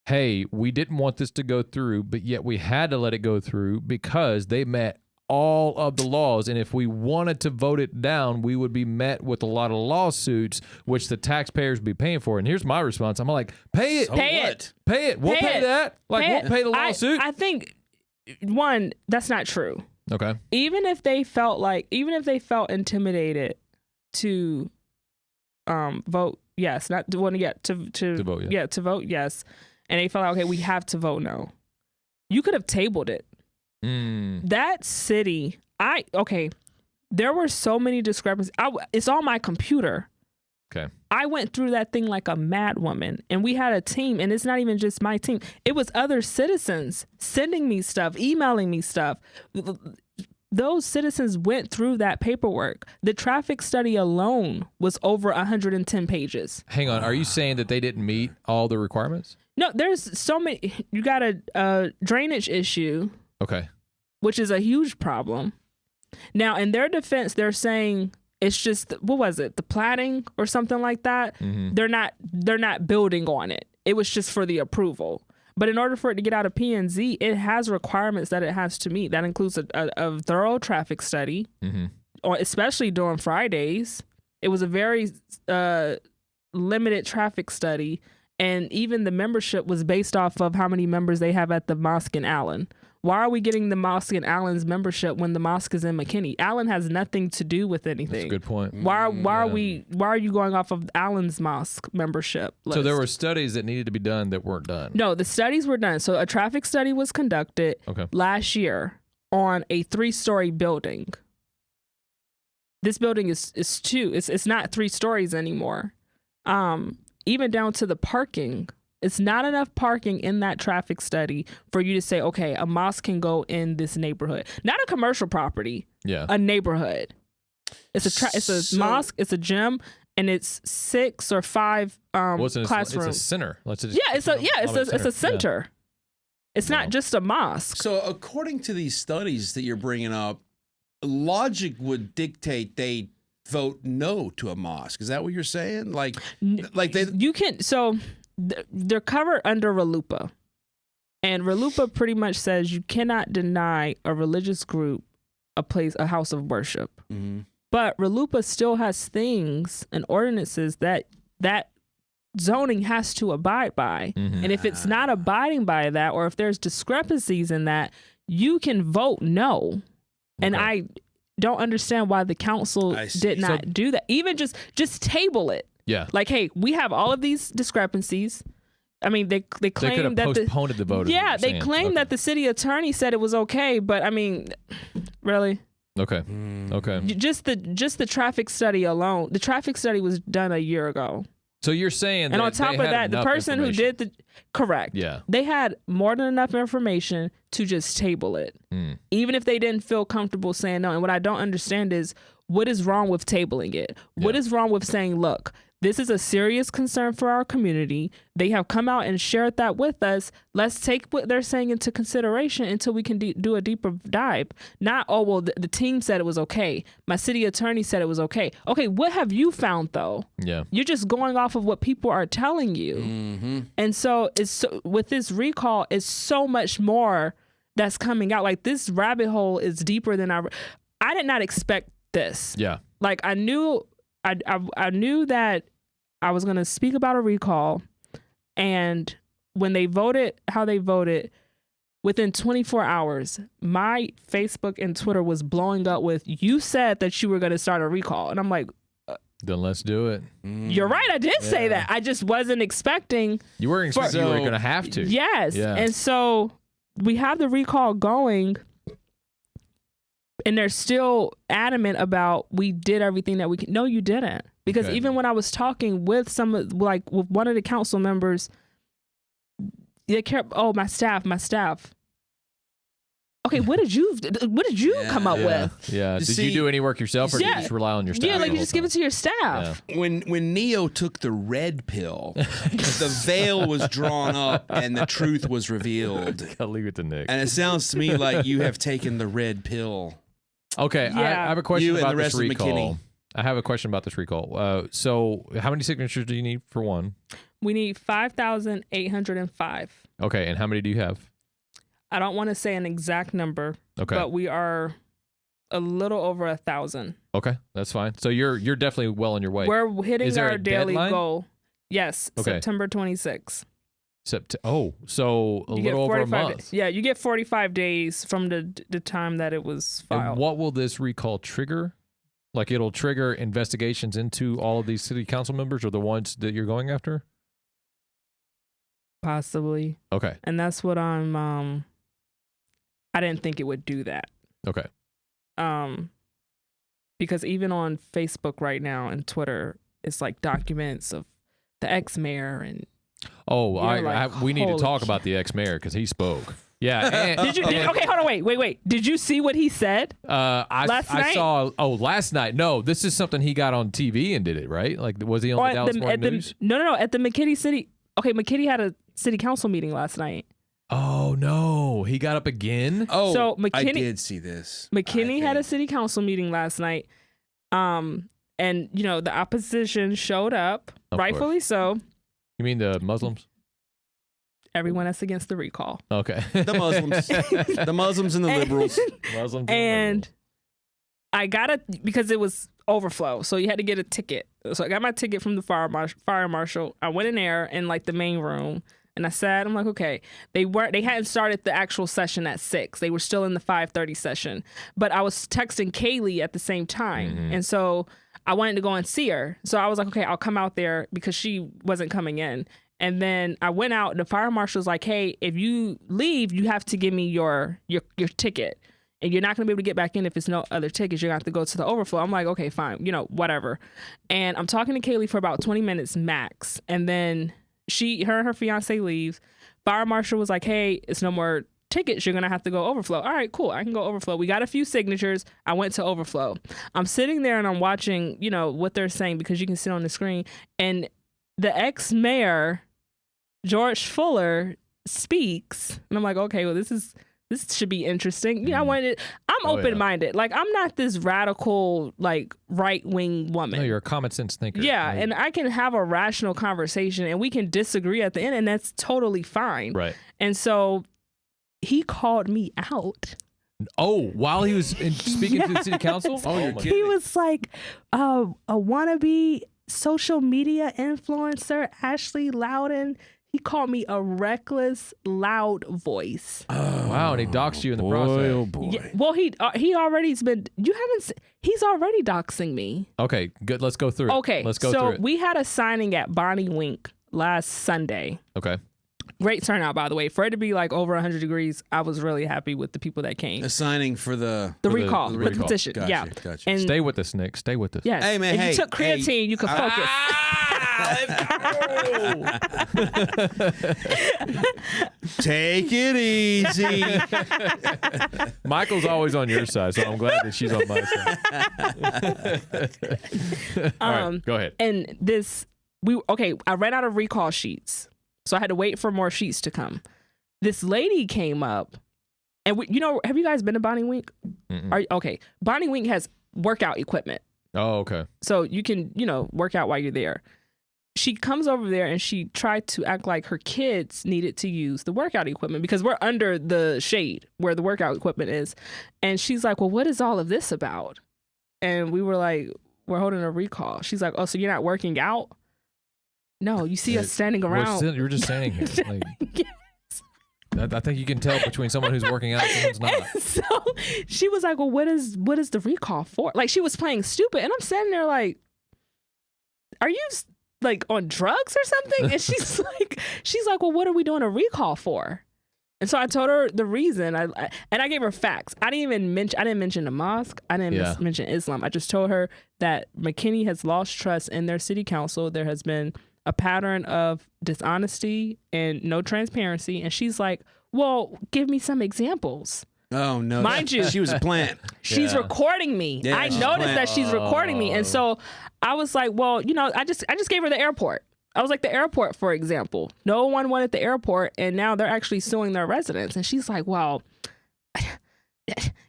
hey, we didn't want this to go through, but yet we had to let it go through because they met all of the laws. And if we wanted to vote it down, we would be met with a lot of lawsuits, which the taxpayers would be paying for. And here's my response. I'm like, pay it. Pay it. Pay it. We'll pay that. Like, Pay we'll it. pay the lawsuit. I think, one, that's not true. Okay. Even if they felt intimidated to vote yes, not to want to get to vote yes. yeah, to vote yes, and they felt like, okay, we have to vote no. You could have tabled it. That city, there were so many discrepancies. It's on my computer. Okay. I went through that thing like a mad woman, and we had a team, and it's not even just my team. It was other citizens sending me stuff, emailing me stuff. Those citizens went through that paperwork. The traffic study alone was over 110 pages. Hang on. Are you saying that they didn't meet all the requirements? No, there's so many. You got a drainage issue. Okay. Which is a huge problem. Now, in their defense, they're saying it's just, what was it, the platting or something like that? They're not building on it. It was just for the approval. But in order for it to get out of P&Z, it has requirements that it has to meet. That includes a thorough traffic study, or especially during Fridays. It was a very limited traffic study, and even the membership was based off of how many members they have at the mosque in Allen. Why are we getting the mosque in Allen's membership when the mosque is in McKinney? Allen has nothing to do with anything. That's a good point. Why are you going off of Allen's mosque membership list? So there were studies that needed to be done that weren't done. No, the studies were done. So a traffic study was conducted last year on a 3-story building. This building is 2. It's not 3 stories anymore. Even down to the parking. It's not enough parking in that traffic study for you to say, okay, a mosque can go in this neighborhood. Not a commercial property. Yeah. A neighborhood. It's a mosque, it's a gym, and it's 6 or 5 classrooms. It's a center. It's a center. It's not just a mosque. So according to these studies that you're bringing up, logic would dictate they vote no to a mosque. Is that what you're saying? Like they You can, so they're covered under RLUIPA. And RLUIPA pretty much says you cannot deny a religious group a house of worship. Mm-hmm. But RLUIPA still has things and ordinances that zoning has to abide by. Mm-hmm. And if it's not abiding by that, or if there's discrepancies in that, you can vote no. And I don't understand why the council did not do that. Even just table it. Yeah. Like, hey, we have all of these discrepancies. I mean, they claim that postponed the vote. Yeah, they claim that the city attorney said it was okay, but I mean, really? Okay. Okay. Just the traffic study alone. The traffic study was done a year ago. So you're saying, and on top of that, the person who did correct. Yeah. They had more than enough information to just table it, even if they didn't feel comfortable saying no. And what I don't understand is what is wrong with tabling it. What is wrong with saying, look, this is a serious concern for our community. They have come out and shared that with us. Let's take what they're saying into consideration until we can do a deeper dive. Not, oh, well, the team said it was okay. My city attorney said it was okay. Okay, what have you found, though? Yeah. You're just going off of what people are telling you. Mm-hmm. And so with this recall, it's so much more that's coming out. Like, this rabbit hole is deeper than I did not expect this. Yeah. Like, I knew that I was going to speak about a recall, and when they voted how they voted, within 24 hours, my Facebook and Twitter was blowing up with, you said that you were going to start a recall. And I'm like, then let's do it. You're right. I did say that. I just wasn't expecting. You weren't expecting you were going to have to. Yes. Yeah. And so we have the recall going. And they're still adamant about we did everything that we can. No, you didn't. Because even when I was talking with with one of the council members, they kept, my staff. Okay, what did you come up with? Yeah. Did you do any work yourself, or did you just rely on your staff? Yeah, like you just give it to your staff. Yeah. When Neo took the red pill, the veil was drawn up and the truth was revealed. I'll leave it to Nick. And it sounds to me like you have taken the red pill. Okay, yeah. I have a question about this recall. McKinney. I have a question about this recall. So how many signatures do you need for one? We need 5,805. Okay, and how many do you have? I don't want to say an exact number, but we are a little over 1,000. Okay, that's fine. So you're definitely well on your way. We're hitting our daily deadline? Goal. Yes, September 26th. So a little over a month. Days. Yeah, you get 45 days from the time that it was filed. And what will this recall trigger? Like, it'll trigger investigations into all of these city council members, or the ones that you're going after? Possibly. Okay. And that's what I didn't think it would do that. Okay. Because even on Facebook right now and Twitter, it's like documents of the ex-mayor and we need to talk about the ex-mayor because he spoke. Yeah. And, okay, hold on, wait. Did you see what he said? Last night? I saw. Oh, last night. No, this is something he got on TV and did it, right? Like, was he on the Dallas Morning News? No. At the McKinney City. Okay, McKinney had a city council meeting last night. Oh no, he got up again. Oh, so McKinney, I did see this. McKinney had a city council meeting last night. And the opposition showed up, rightfully so. You mean the Muslims? Everyone that's against the recall. Okay. The Muslims and the liberals. And I got it because it was overflow. So you had to get a ticket. So I got my ticket from the fire marshal. I went in there in like the main room and I sat. I'm like, okay. They hadn't started the actual session at 6. They were still in the 5:30 session. But I was texting Kaylee at the same time. Mm-hmm. And so I wanted to go and see her. So I was like, okay, I'll come out there because she wasn't coming in. And then I went out and the fire marshal was like, hey, if you leave, you have to give me your ticket. And you're not going to be able to get back in if it's no other tickets. You're going to have to go to the overflow. I'm like, okay, fine, whatever. And I'm talking to Kaylee for about 20 minutes max. And then her and her fiance leaves. Fire marshal was like, hey, it's no more tickets. You're going to have to go overflow. All right, cool. I can go overflow. We got a few signatures. I went to overflow. I'm sitting there and I'm watching, what they're saying because you can see on the screen. And the ex-mayor, George Fuller, speaks, and I'm like, okay, well, this should be interesting. I'm open-minded. Like, I'm not this radical, like, right-wing woman. No, you're a common sense thinker. Yeah, right? and I can have a rational conversation, and we can disagree at the end, and that's totally fine. Right. And so he called me out. Oh, while he was speaking to the city council? Oh, you're kidding. He was like, a wannabe social media influencer, Ashley Loudon. He called me a reckless, loud voice. Oh, wow, and he doxed you in the process. Oh boy. Yeah, well, he already's been. He's already doxing me. Okay, good. Let's go through it. Okay, let's go through so it. we had a signing at Bonnie Wink last Sunday. Okay. Great turnout, by the way. For it to be like over 100 degrees, I was really happy with the people that came. A signing for the recall, for the petition. Gotcha, yeah. Gotcha. And Stay with us, Nick. Stay with us. yes, Hey, man, if hey, you took creatine, you could focus. Take it easy. Michael's always on your side, so I'm glad that she's on my side. All right, go ahead. And I ran out of recall sheets, so I had to wait for more sheets to come. This lady came up, and have you guys been to Bonnie Wink? Okay, Bonnie Wink has workout equipment, Oh, okay. so you can work out while you're there. She comes over there and she tried to act like her kids needed to use the workout equipment because we're under the shade where the workout equipment is. And she's like, well, what is all of this about? And we were like, we're holding a recall. She's like, oh, so you're not working out? No, you see us standing around. You're just standing here. Like, Yes. I think you can tell between someone who's working out and someone's not. And so she was like, well, what is the recall for? Like, she was playing stupid. And I'm standing there like, are you like on drugs or something? And she's like, well, what are we doing a recall for? And so I told her the reason. I gave her facts. I didn't mention the mosque. I didn't mention Islam. I just told her that McKinney has lost trust in their city council. There has been a pattern of dishonesty and no transparency. And she's like, well, give me some examples. Oh no! Mind you, she was a plant. She's recording me. Yeah, I she's noticed playing. that she's recording me, and so I was like, well, I just gave her the airport. I was like, the airport, for example. No one wanted the airport, and now they're actually suing their residents. And she's like, well,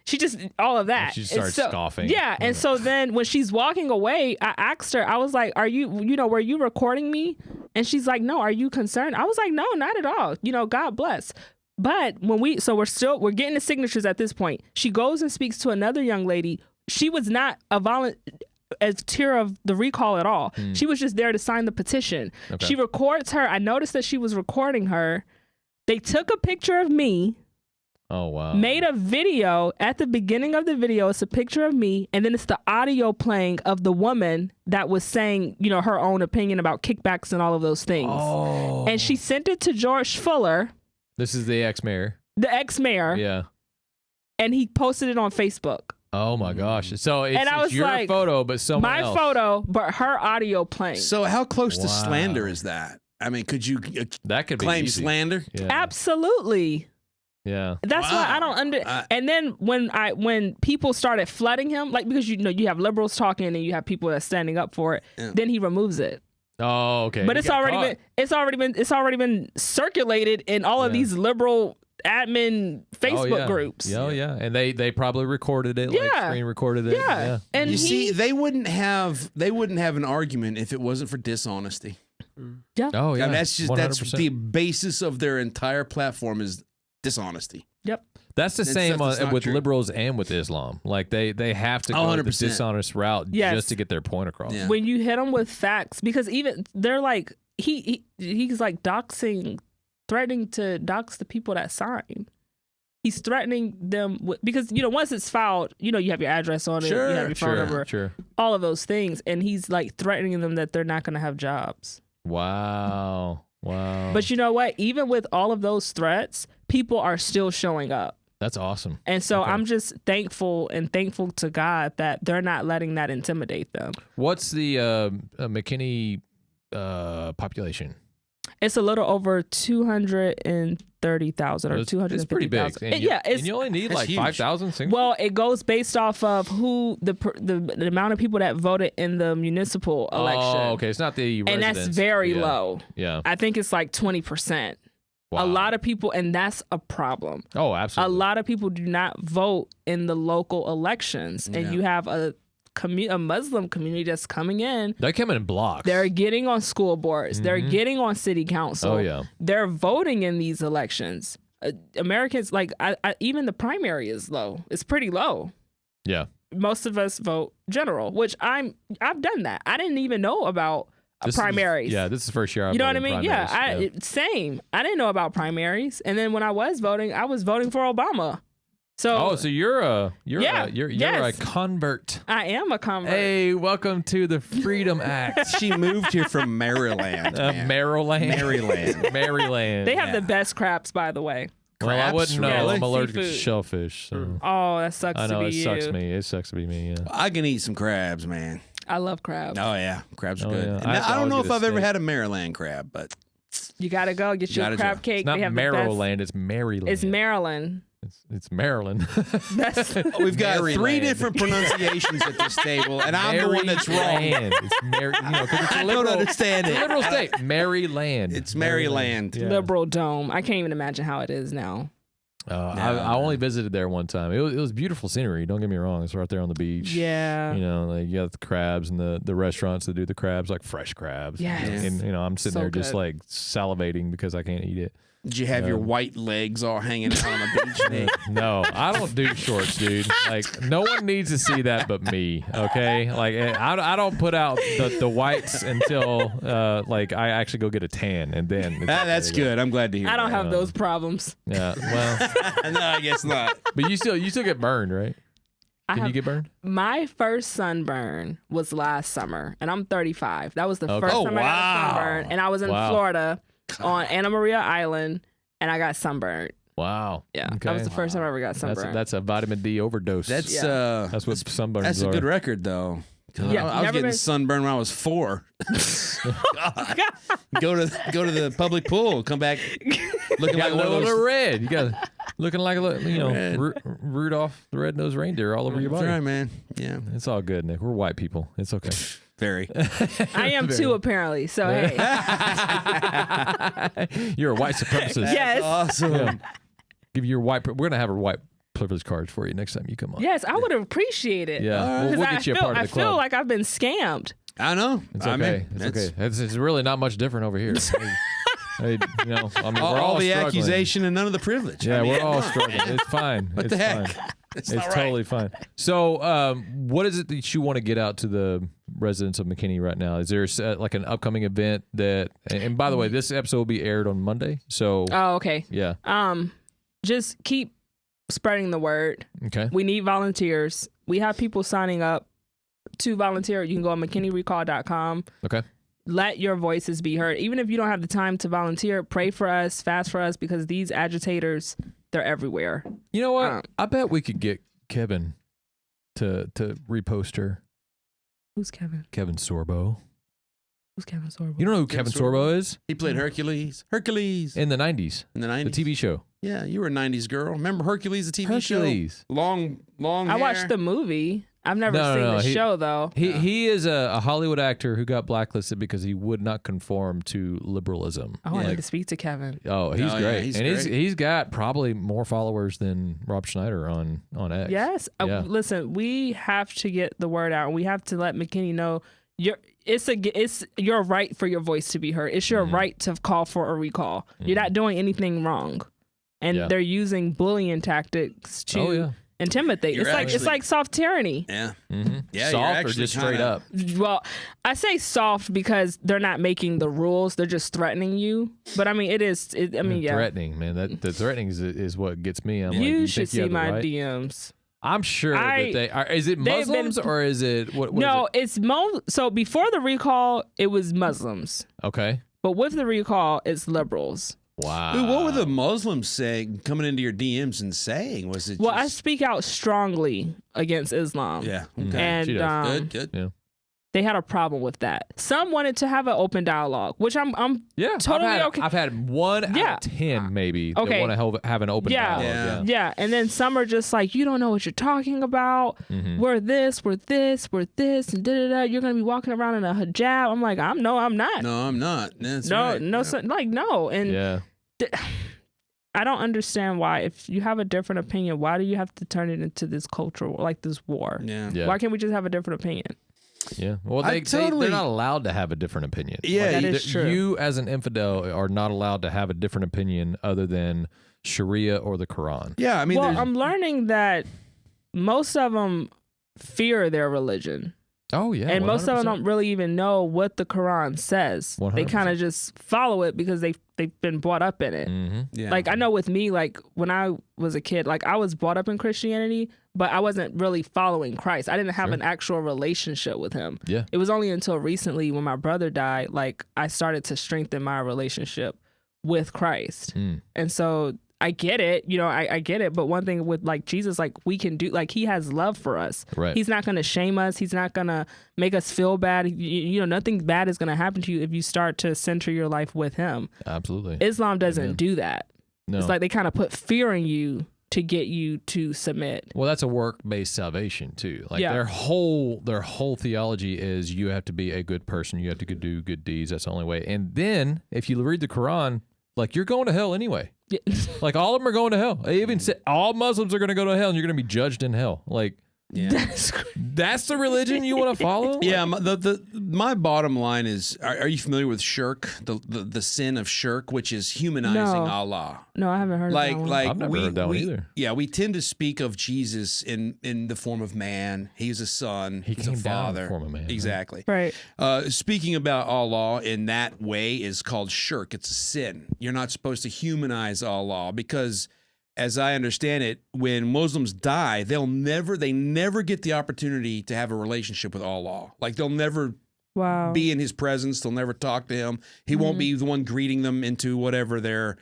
she just all of that. And she starts scoffing. Yeah, and so then when she's walking away, I asked her. I was like, are you, were you recording me? And she's like, no. Are you concerned? I was like, no, not at all. God bless. But when we're getting the signatures at this point. She goes and speaks to another young lady. She was not a volunteer of the recall at all. She was just there to sign the petition. Okay. She records her. I noticed that she was recording her. They took a picture of me. Oh, wow. Made a video. At the beginning of the video, it's a picture of me, and then it's the audio playing of the woman that was saying, her own opinion about kickbacks and all of those things. Oh. And she sent it to George Fuller. This is the ex-mayor. The ex-mayor. Yeah. And he posted it on Facebook. Oh my gosh. So it's your like, photo, but someone else. My photo, but her audio playing. So how close to slander is that? I mean, could you that could claim be easy. slander? Yeah. Absolutely. Yeah. That's why I don't and then when people started flooding him, like, because you have liberals talking and you have people that's standing up for it, then he removes it. Oh, okay. But it's already been circulated in all of these liberal admin Facebook groups. Oh yeah, and they probably recorded it, like screen recorded it. Yeah. And you see, they wouldn't have an argument if it wasn't for dishonesty. Yeah. Oh yeah. I mean, that's 100%. the basis of their entire platform is dishonesty. Yep. That's the same with true. liberals and with Islam. Like they have to go the dishonest route just to get their point across. Yeah. When you hit them with facts, because even they're like he's like threatening to dox the people that sign. He's threatening them because once it's filed, you have your address on it, you have your phone number, all of those things, and he's like threatening them that they're not going to have jobs. Wow. But you know what? Even with all of those threats, people are still showing up. That's awesome. And so I'm just thankful to God that they're not letting that intimidate them. What's the McKinney population? It's a little over 230,000 or 250,000. It's pretty big. And you only need like 5,000. Well, it goes based off of who the amount of people that voted in the municipal election. Oh, okay. It's not the residents. And that's very low. Yeah. I think it's like 20%. Wow. A lot of people, and that's a problem. Oh, absolutely. A lot of people do not vote in the local elections, and you have a Muslim community that's coming in. They come in blocks. They're getting on school boards. They're getting on city council. Oh, yeah. They're voting in these elections. Americans, like, even the primary is low. It's pretty low. Yeah. Most of us vote general, which I've done that. I didn't even know about primaries. This is the first year I've You know what I voted mean? primaries. Same. I didn't know about primaries. And then when I was voting for Obama. So you're a yes. convert. I am a convert. Hey, welcome to the Freedom Act. She moved here from Maryland. Maryland. Maryland. They have the best crabs, by the way. Well, I wouldn't know. Really? I'm allergic to Seafood. shellfish. So. Oh, that sucks I know to it be sucks you. me. It sucks to be me. Yeah. I can eat some crabs, man. I love crabs. Oh yeah, crabs are good. yeah. And I have to I don't know always if get a I've ever steak. had a Maryland crab, but You gotta go get your Gotta crab go. cake. It's not They have Maryland. It's Maryland. the best. It's Maryland. It's Maryland. That's we've got three Maryland. different pronunciations at this table, and I'm the one that's wrong. Maryland. It's 'cause it's a I liberal, don't understand it's a it. liberal state. Maryland. It's Maryland. Yeah. Liberal Dome. I can't even imagine how it is now. I only visited there one time. It was beautiful scenery. Don't get me wrong. It's right there on the beach. Yeah. You know, like you got the crabs and the restaurants that do the crabs, like fresh crabs. Yes. And I'm sitting So there just good. like salivating because I can't eat it. Did you have your white legs all hanging out on the beach, Nick? No, I don't do shorts, dude. Like no one needs to see that but me. Okay, like I don't put out the whites until like I actually go get a tan and then. It's That's okay to go. good. I'm glad to hear. I don't that. have those problems. Yeah, well, No, I guess not. but you still get burned, right? Can you get burned? My first sunburn was last summer, and I'm 35. That was the Okay. first Oh, time I got a wow. sunburn, and I was in Wow. Florida on Anna Maria Island, and I got sunburned. Wow. Yeah, Okay. that was the first time I ever got sunburned. That's a vitamin D overdose. That's That's what sunburns That's a are. good record, though. Yeah, I was never getting been- sunburned when I was 4. God. Go to the public pool. Come back looking You like got one a of little those. red. You got looking like a little, Red. Rudolph the red-nosed reindeer all over your That's body. right, man. Yeah, It's all good, Nick. We're white people. It's okay. very. I am too, apparently. So hey, You're a white supremacist. yes, Awesome. Yeah. Give you your white. We're gonna have a white privilege cards for you next time you come on. yes, I would appreciate it. Yeah, we'll get you a part of I the club. feel like I've been scammed. I know. It's I okay. mean, It's that's- okay. It's really not much different over here. Hey, we're All the struggling. accusation and none of the privilege. Yeah, I mean, we're all struggling. It's fine. What it's the heck? fine. It's, It's not right. totally fine. So, what is it that you want to get out to the residents of McKinney right now? Is there like an upcoming event that? And by the way, this episode will be aired on Monday. So, Oh, okay. yeah. Just keep spreading the word. Okay. We need volunteers. We have people signing up to volunteer. You can go on McKinneyRecall.com. Okay. Let your voices be heard. Even if you don't have the time to volunteer, pray for us, fast for us, because these agitators, they're everywhere. You know what? I bet we could get Kevin to repost her. Who's Kevin? Kevin Sorbo. Who's Kevin Sorbo? You don't know who Kevin Kevin Sorbo is? He played Hercules. Hercules In the 90s. in the The 90s. TV show. Yeah, you were a 90s girl. Remember Hercules, the TV show? Hercules. Long I hair. watched the movie. I've never No, seen no, the he- show, though. He is a Hollywood actor who got blacklisted because he would not conform to liberalism. Oh, I Yeah. need to speak to Kevin. Oh, he's Oh, yeah, great. he's and great. he's got probably more followers than Rob Schneider on X. Yes. Yeah. Listen, we have to get the word out. We have to let McKinney know it's your right for your voice to be heard. It's your right to call for a recall. You're not doing anything wrong. And Yeah. they're using bullying tactics to Oh, yeah. intimidate. You're It's actually- like soft tyranny. Yeah. Mm-hmm. Yeah, you're Soft or actually just straight kinda- up? Well, I say soft because they're not making the rules. They're just threatening you. But I mean, yeah. Threatening, man. The threatening is what gets me. I'm like, You you should think you see have the my right? DMs. I'm sure that they are. Is it they've been- Muslims or is it what? No, Is so before the recall, it was Muslims. it? Okay. But with the recall, it's liberals. Wow. Dude, what were the Muslims saying, coming into your DMs and saying? Was it Well, I just... speak out strongly against Islam. Yeah. Okay. And She does. Good. Yeah. they had a problem with that. Some wanted to have an open dialogue, which I'm Yeah. totally okay. I've had 1 out Yeah. of 10 maybe Okay. that want to have an open Yeah. dialogue. Yeah, and then some are just like, you don't know what you're talking about. Mhm. We're this, and da-da-da. You're going to be walking around in a hijab. I'm like, I'm not. No, I'm not. That's No, right. no, Yeah. so, like, no. And Yeah. I don't understand why, if you have a different opinion, why do you have to turn it into this cultural, like this war? Yeah. Why can't we just have a different opinion? Yeah. Well, they're not allowed to have a different opinion. Yeah, that is true. You, as an infidel, are not allowed to have a different opinion other than Sharia or the Quran. Yeah, I mean, well, I'm learning that most of them fear their religion. Oh, yeah. And 100%. most of them don't really even know what the Quran says. 100%. They kind of just follow it because they've been brought up in it. Mm-hmm. yeah. Like, I know with me, like, when I was a kid, like, I was brought up in Christianity, but I wasn't really following Christ. I didn't have an actual relationship with him. Yeah. It was only until recently when my brother died, like, I started to strengthen my relationship with Christ. And so I get it, I get it. But one thing with like Jesus, like we can do, like he has love for us. Right. He's not going to shame us. He's not going to make us feel bad. Nothing bad is going to happen to you if you start to center your life with him. Absolutely. Islam doesn't do that. No. It's like they kind of put fear in you to get you to submit. Well, that's a work-based salvation too. Like their whole theology is you have to be a good person. You have to do good deeds. That's the only way. And then if you read the Quran, like you're going to hell anyway. Yeah. Like all of them are going to hell. They even said all Muslims are going to go to hell and you're going to be judged in hell. Like that's the religion you want to follow? Yeah, my bottom line is: Are you familiar with shirk, the sin of shirk, which is humanizing Allah? No, I haven't heard of that one. I've never heard that one either. Yeah, we tend to speak of Jesus in the form of man. He's a son. He's a father. In the form of man. Exactly. Right. Speaking about Allah in that way is called shirk. It's a sin. You're not supposed to humanize Allah because, as I understand it, when Muslims die, they never get the opportunity to have a relationship with Allah. Like they'll never be in his presence. They'll never talk to him. He won't be the one greeting them into whatever their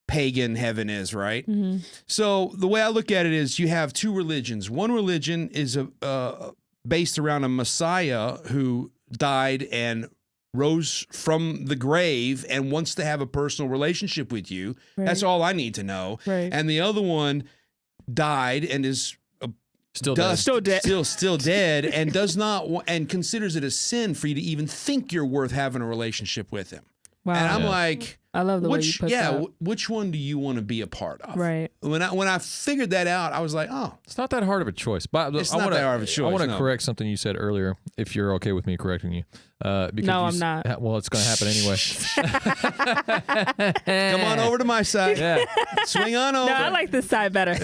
pagan heaven is, right? So the way I look at it is you have two religions. One religion is based around a Messiah who died and rose from the grave and wants to have a personal relationship with you. Right. That's all I need to know. Right. And the other one died and is Still dead and does not and considers it a sin for you to even think you're worth having a relationship with him. Wow. And I'm like, I love the way you put that. Which one do you want to be a part of? Right. When I figured that out, I was like, oh, it's not that hard of a choice. But it's not that hard of a choice. I want to correct something you said earlier, if you're okay with me correcting you. Because no, I'm not. Well, it's going to happen anyway. Come on over to my side. Yeah. Swing on over. No, I like this side better.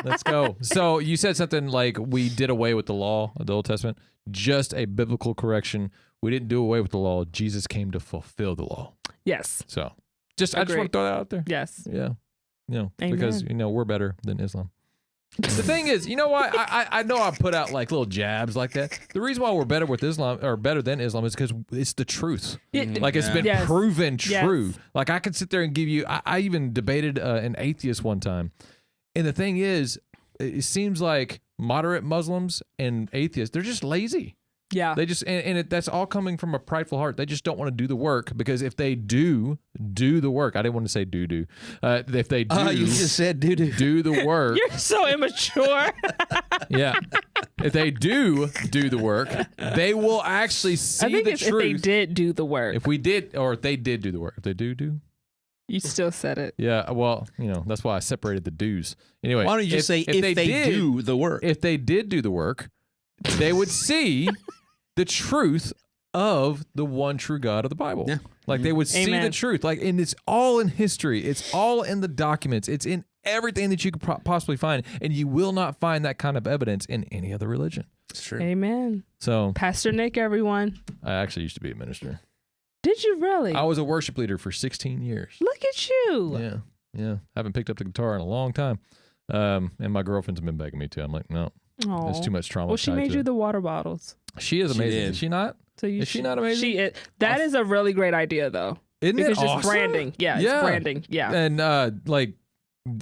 Let's go. So you said something like we did away with the law of the Old Testament. Just a biblical correction. We didn't do away with the law. Jesus came to fulfill the law. Yes. So I just want to throw that out there. Yes. Yeah. Amen. Because we're better than Islam. The thing is, you know what? I know I put out like little jabs like that. The reason why we're better with Islam or better than Islam is because it's the truth. Like it's been proven true. Yes. Like I could sit there and give you. I even debated an atheist one time, and the thing is, it seems like moderate Muslims and atheists, they're just lazy. Yeah. They just that's all coming from a prideful heart. They just don't want to do the work because if they do the work, I didn't want to say do. If they do, you just said do the work. You're so immature. Yeah. If they do the work, they will actually see I think the if truth. they did do the work. If we did, or if they did do the work. If they do. You still said it. Yeah. Well, that's why I separated the do's. Anyway. Why don't you just say if they do the work? If they did do the work, they would see the truth of the one true God of the Bible. Yeah. Like they would see the truth. Like, and it's all in history. It's all in the documents. It's in everything that you could possibly find. And you will not find that kind of evidence in any other religion. It's true. Amen. So Pastor Nick, everyone. I actually used to be a minister. Did you really? I was a worship leader for 16 years. Look at you. Yeah. Yeah. Haven't picked up the guitar in a long time. And my girlfriend's been begging me to. I'm like, no. Aww. There's too much trauma. Well, she made you the water bottles. She is amazing. Is she not? So is she not amazing? She is. That is a really great idea, though. Isn't it awesome? It's just branding. Yeah, it's branding. Yeah. And like,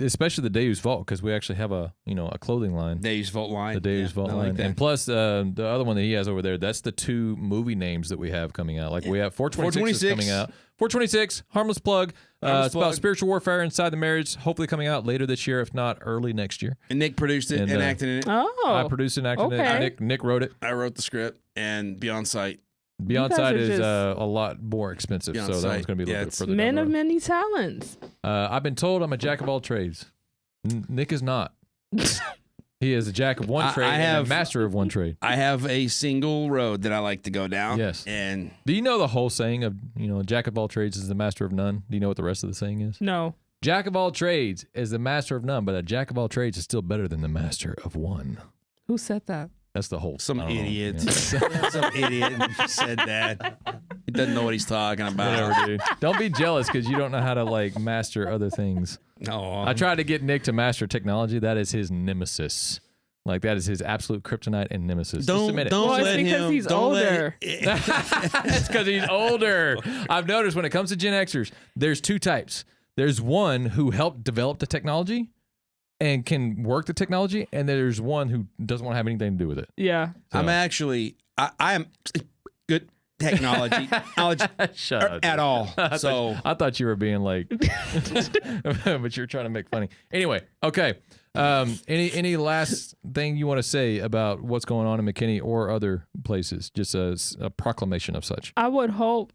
especially the Deus Vault, because we actually have a clothing line. Deus Vault line. The Deus Vault line. Like and plus the other one that he has over there, that's the 2 movie names that we have coming out. Like we have 426 is coming out. 426, Harmless Plug. It's about spiritual warfare inside the marriage. Hopefully coming out later this year, if not early next year. And Nick produced it and acted in it. Oh. I produced and acted in it. Nick wrote it. I wrote the script and be on site. Beyond-Sight are is just- a lot more expensive, so that Beyond-Sight, one's going to be a little bit it's further Men down of the road. many talents. I've been told I'm a jack of all trades. Nick is not. He is a jack of one trade and a master of one trade. I have a single road that I like to go down. Yes. And Do you know the whole saying of, a jack of all trades is the master of none? Do you know what the rest of the saying is? No. Jack of all trades is the master of none, but a jack of all trades is still better than the master of one. Who said that? That's the whole. some I don't know, idiot. yeah. Some idiot said that. He doesn't know what he's talking about. Whatever, dude. Don't be jealous because you don't know how to master other things. No. I tried to get Nick to master technology. That is his nemesis. That is his absolute kryptonite and nemesis. Just Don't admit it. Well, it's let because him. he's don't older. It's because he's older. I've noticed when it comes to Gen Xers, there's two types. There's one who helped develop the technology and can work the technology, and there's one who doesn't want to have anything to do with it. Yeah. So- I'm actually. I am good technology knowledge Shut up, at dude. all. So I thought you were being but you're trying to make funny. Anyway, okay. Any last thing you want to say about what's going on in McKinney or other places? Just a proclamation of such. I would hope.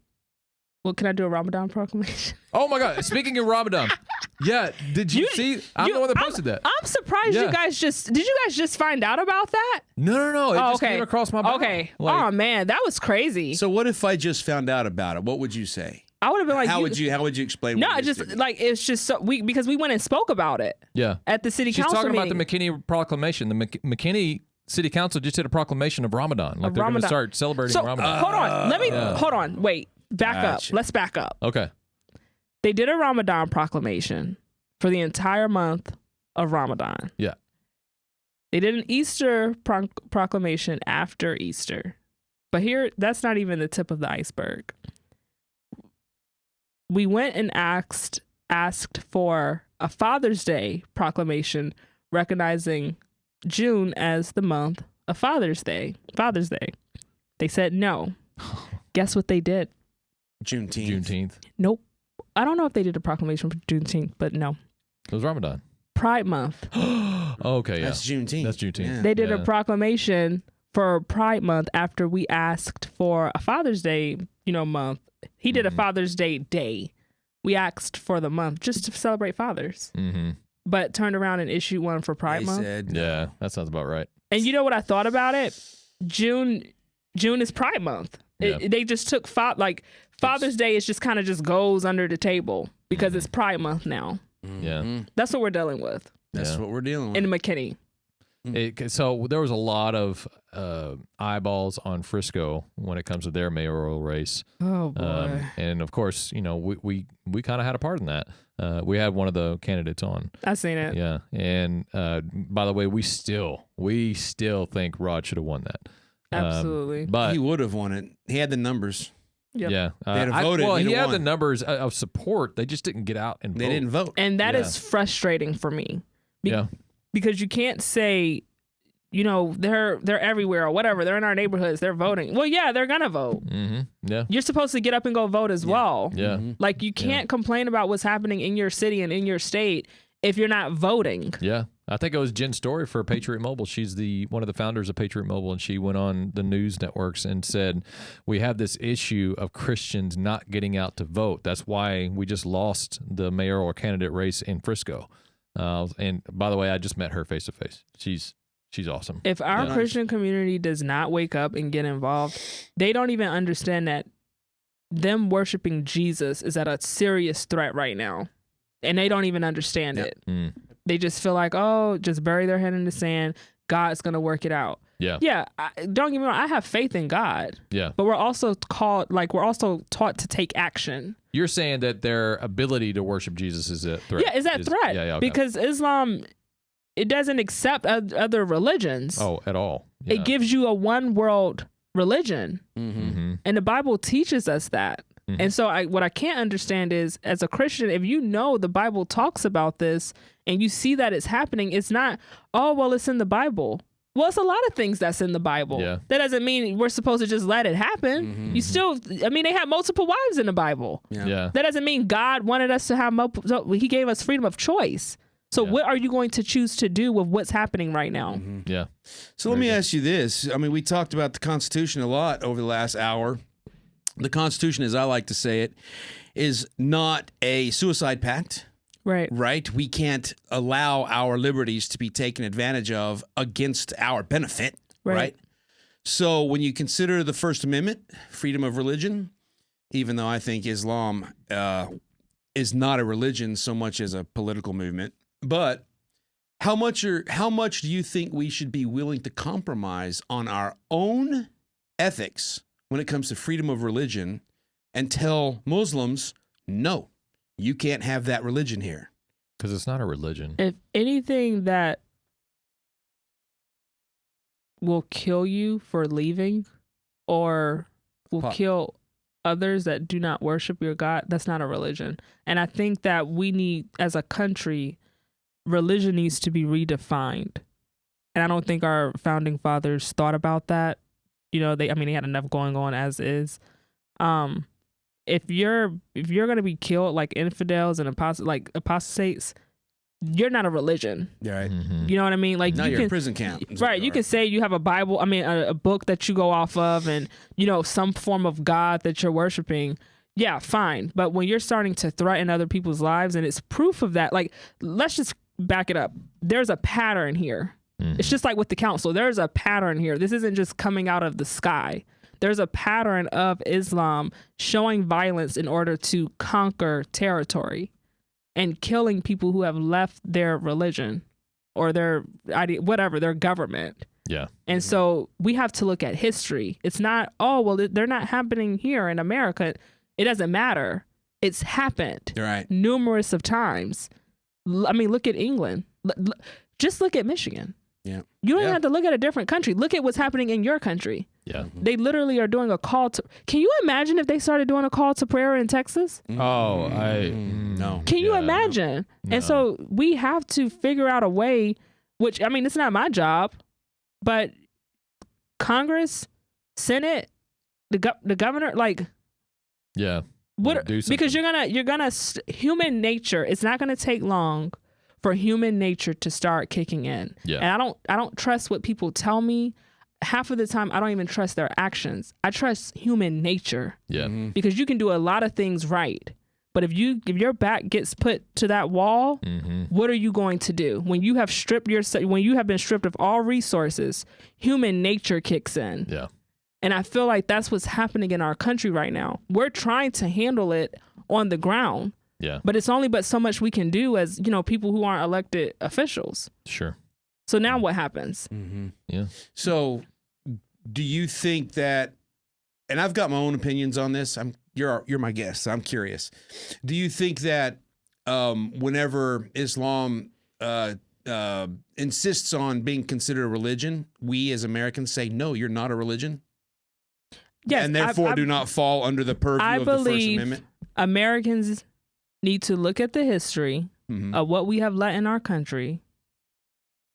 Well, can I do a Ramadan proclamation? Oh my God! Speaking of Ramadan, yeah. Did you see? I'm the one that posted that. I'm surprised Yeah. you guys did you guys just find out about that? No. It just came across my bio. Okay. Like, Oh man, that was crazy. so what if I just found out about it? What would you say? I would have been like, How would you explain? No, what it you just did? it's just so because we went and spoke about it yeah. at the city She's council talking meeting. about the McKinney Proclamation. The McKinney City Council just did a proclamation of Ramadan. Like they're going to Ramadan. start celebrating So Ramadan. hold on, let me Yeah. hold on. Wait, back Gotcha. up. Let's back up. Okay. They did a Ramadan proclamation for the entire month of Ramadan. Yeah. They did an Easter proclamation after Easter. But here, that's not even the tip of the iceberg. We went and asked for a Father's Day proclamation recognizing June as the month of Father's Day. They said no. Guess what they did? Juneteenth. Nope. I don't know if they did a proclamation for Juneteenth, but no. It was Ramadan. Pride Month. Okay, yeah. That's Juneteenth. That's Juneteenth. Yeah. They did a Yeah. proclamation for Pride Month after we asked for a Father's Day, month. He did a Father's Day. We asked for the month just to celebrate fathers, Mm-hmm. but turned around and issued one for Pride They Month. said, Yeah, that sounds about right. And you know what I thought about it? June is Pride Month. Yeah. They just took Father's Day is just kind of just goes under the table because it's Pride Month now. Yeah. That's what we're dealing with That's Yeah. what we're dealing with. in McKinney. So there was a lot of eyeballs on Frisco when it comes to their mayoral race. Oh boy. And of course, we kind of had a part in that. We had one of the candidates on. I seen it. Yeah. And by the way, we still think Rod should have won that. Absolutely. But he would have won it. He had the numbers. Yep. yeah, They'd have voted, well, he'd he have had the won. numbers of support. They just didn't get out and They vote. didn't vote. And that Yeah. is frustrating for me. Yeah. Because you can't say, they're everywhere or whatever. They're in our neighborhoods. They're voting. Well, yeah, they're gonna vote. Mm-hmm. Yeah. You're supposed to get up and go vote as well. Yeah. Like you can't complain about what's happening in your city and in your state if you're not voting. Yeah. I think it was Jen Story for Patriot Mobile. She's one of the founders of Patriot Mobile, and she went on the news networks and said, we have this issue of Christians not getting out to vote. That's why we just lost the mayoral candidate race in Frisco. And by the way, I just met her face to face. She's awesome. If our Yeah. Christian community does not wake up and get involved, they don't even understand that them worshiping Jesus is at a serious threat right now. And they don't even understand Yep. it. Mm. They just feel like, just bury their head in the sand. God's going to work it out. Yeah. Yeah. Don't get me wrong. I have faith in God, Yeah. but we're also taught to take action. You're saying that their ability to worship Jesus is a threat. Yeah. Is that threat? Yeah. Okay. Because Islam, it doesn't accept other religions. Oh, at all. Yeah. It gives you a one world religion. Mm-hmm. And the Bible teaches us that. Mhm. And so what I can't understand is, as a Christian, if you know the Bible talks about this and you see that it's happening, it's not, it's in the Bible. Well, it's a lot of things that's in the Bible. Yeah. That doesn't mean we're supposed to just let it happen. You still, they have multiple wives in the Bible. Yeah. That doesn't mean God wanted us to have he gave us freedom of choice. So Yeah. what are you going to choose to do with what's happening right now? Yeah. So let me ask you this. I mean, we talked about the Constitution a lot over the last hour. the Constitution, as I like to say it, is not a suicide pact. Right. Right? We can't allow our liberties to be taken advantage of against our benefit. Right? So when you consider the First Amendment, freedom of religion, even though I think Islam is not a religion so much as a political movement, but how much do you think we should be willing to compromise on our own ethics when it comes to freedom of religion and tell Muslims, no, you can't have that religion here? Because it's not a religion. If anything that will kill you for leaving or will kill others that do not worship your God, that's not a religion. And I think that we need, as a country, religion needs to be redefined. And I don't think our founding fathers thought about that. You know, they had enough going on as is. If you're going to be killed like infidels and apostates, you're not a religion. Right. Mm-hmm. You know what I mean? Like, now you're in prison camp. Right. You can say you have a Bible, a book that you go off of, and, you know, some form of God that you're worshiping. Yeah, fine. But when you're starting to threaten other people's lives, and it's proof of that, like, let's just back it up. There's a pattern here. Mm-hmm. It's just like with the council. There's a pattern here. This isn't just coming out of the sky. There's a pattern of Islam showing violence in order to conquer territory and killing people who have left their religion or their idea, whatever, their government. Yeah. And so we have to look at history. It's not, oh, well, they're not happening here in America. It doesn't matter. It's happened numerous of times. I mean, look at England. Just look at Michigan. Yeah. You don't even have to look at a different country. Look at what's happening in your country. Yeah. They literally are doing a call to... Can you imagine if they started doing a call to prayer in Texas? Oh, no. Can you imagine? No. And so we have to figure out a way, which, I mean, it's not my job, but Congress, Senate, the governor, like... Yeah. What? Because you're gonna human nature, it's not gonna take long for human nature to start kicking in. Yeah. And I don't trust what people tell me. Half of the time, I don't even trust their actions. I trust human nature. Yeah. Mm-hmm. Because you can do a lot of things right, but if your back gets put to that wall, what are you going to do when you have been stripped of all resources? Human nature kicks in. Yeah. And I feel like that's what's happening in our country right now. We're trying to handle it on the ground. Yeah. But it's only but so much we can do as, you know, people who aren't elected officials. Sure. So now what happens? Mm-hmm. Yeah. So do you think that, and I've got my own opinions on this. You're my guest, so I'm curious. Do you think that whenever Islam insists on being considered a religion, we as Americans say, no, you're not a religion? Yes. And therefore do not fall under the purview of the First Amendment? Americans need to look at the history of what we have let in our country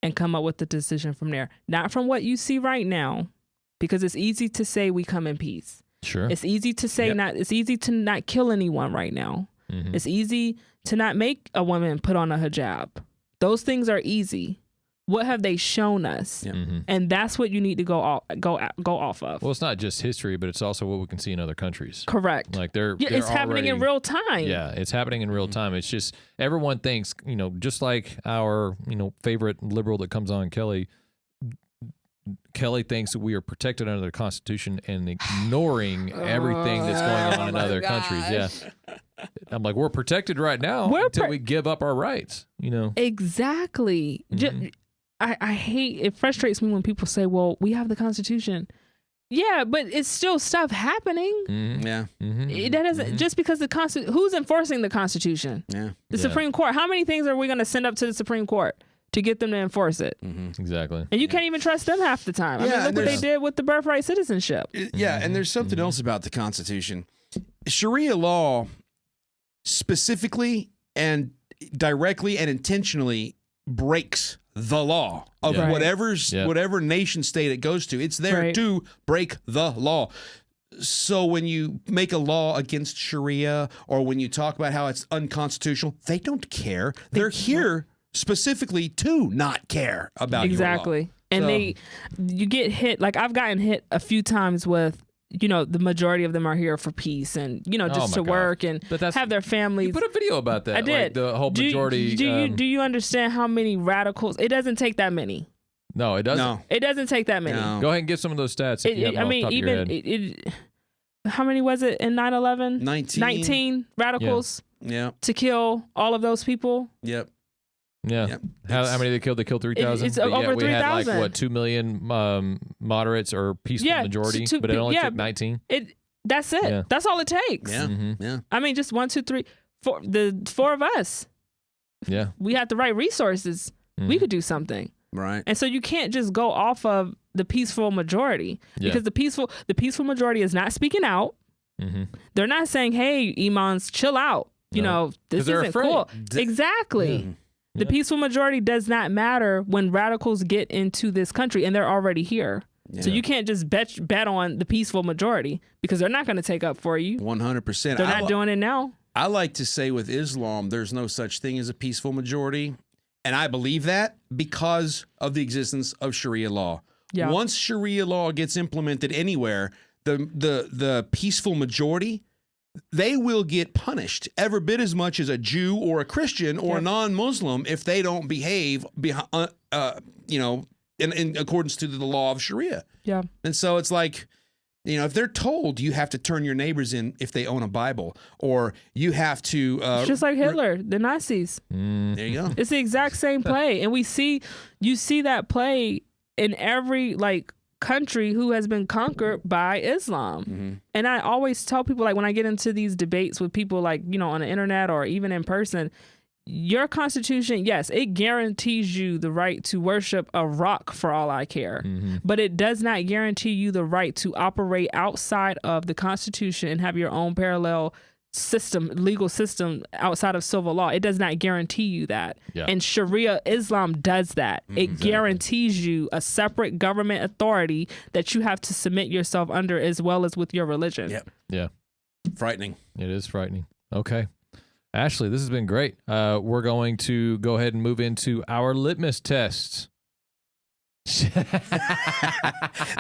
and come up with the decision from there. Not from what you see right now, because it's easy to say we come in peace. Sure. It's easy to say it's easy to not kill anyone right now. Mm-hmm. It's easy to not make a woman put on a hijab. Those things are easy. What have they shown us? Yeah. Mm-hmm. And that's what you need to go off of. Well, it's not just history, but it's also what we can see in other countries. Correct. Like they're it's happening in real time. Yeah, it's happening in real time. It's just everyone thinks, you know, just like our, you know, favorite liberal that comes on, Kelly thinks that we are protected under the Constitution and ignoring everything that's going on in other countries. Yeah. I'm like, we're protected right now until we give up our rights, you know? Exactly. Mm-hmm. I hate, it frustrates me when people say, well, we have the Constitution. Yeah, but it's still stuff happening. Mm-hmm. Yeah. Mm-hmm. That doesn't, just because who's enforcing the Constitution? Yeah. The Supreme Court. How many things are we going to send up to the Supreme Court to get them to enforce it? Mm-hmm. Exactly. And you can't even trust them half the time. I mean, look what they did with the birthright citizenship. Yeah, and there's something else about the Constitution. Sharia law specifically and directly and intentionally breaks the law of whatever nation state it goes to. It's there to break the law. So when you make a law against Sharia or when you talk about how it's unconstitutional, they don't care. They're here specifically to not care about your law. And you get hit. Like I've gotten hit a few times with the majority of them are here for peace and, just to work and have their families. You put a video about that. I did. Like the whole majority. Do you understand how many radicals? It doesn't take that many. No, it doesn't. No. It doesn't take that many. No. Go ahead and give some of those stats. If you have them off the top of your head. How many was it in 9/11? 19 radicals to kill all of those people. Yep. Yeah. Yep. How many they killed? They killed 3,000. It's over 3,000. We had like what 2 million moderates or peaceful majority, but it only took 19. That's it. Yeah. That's all it takes. Yeah. Mm-hmm. Yeah. I mean, just 1, 2, 3, 4. The 4 of us. Yeah. We had the right resources. We could do something. Right. And so you can't just go off of the peaceful majority because the peaceful majority is not speaking out. Mm-hmm. They're not saying, "Hey, imams, chill out." This isn't cool. Exactly. Yeah. The peaceful majority does not matter when radicals get into this country, and they're already here. Yeah. So you can't just bet on the peaceful majority because they're not going to take up for you. 100%. They're not doing it now. I like to say with Islam, there's no such thing as a peaceful majority. And I believe that because of the existence of Sharia law. Yeah. Once Sharia law gets implemented anywhere, the peaceful majority, they will get punished every bit as much as a Jew or a Christian or a non-Muslim if they don't behave, in accordance to the law of Sharia. Yeah. And so it's like, if they're told you have to turn your neighbors in if they own a Bible, or you have to... it's just like Hitler, the Nazis. There you go. It's the exact same play. And you see that play in every, country who has been conquered by Islam. Mm-hmm. And I always tell people, when I get into these debates with people, on the internet or even in person, your constitution, yes, it guarantees you the right to worship a rock for all I care, but it does not guarantee you the right to operate outside of the constitution and have your own parallel legal system outside of civil law. It does not guarantee you that. Yeah. And Sharia Islam does that. It guarantees you a separate government authority that you have to submit yourself under as well as with your religion. Yep. Yeah. Frightening. It is frightening. Okay. Ashley, this has been great. We're going to go ahead and move into our litmus tests.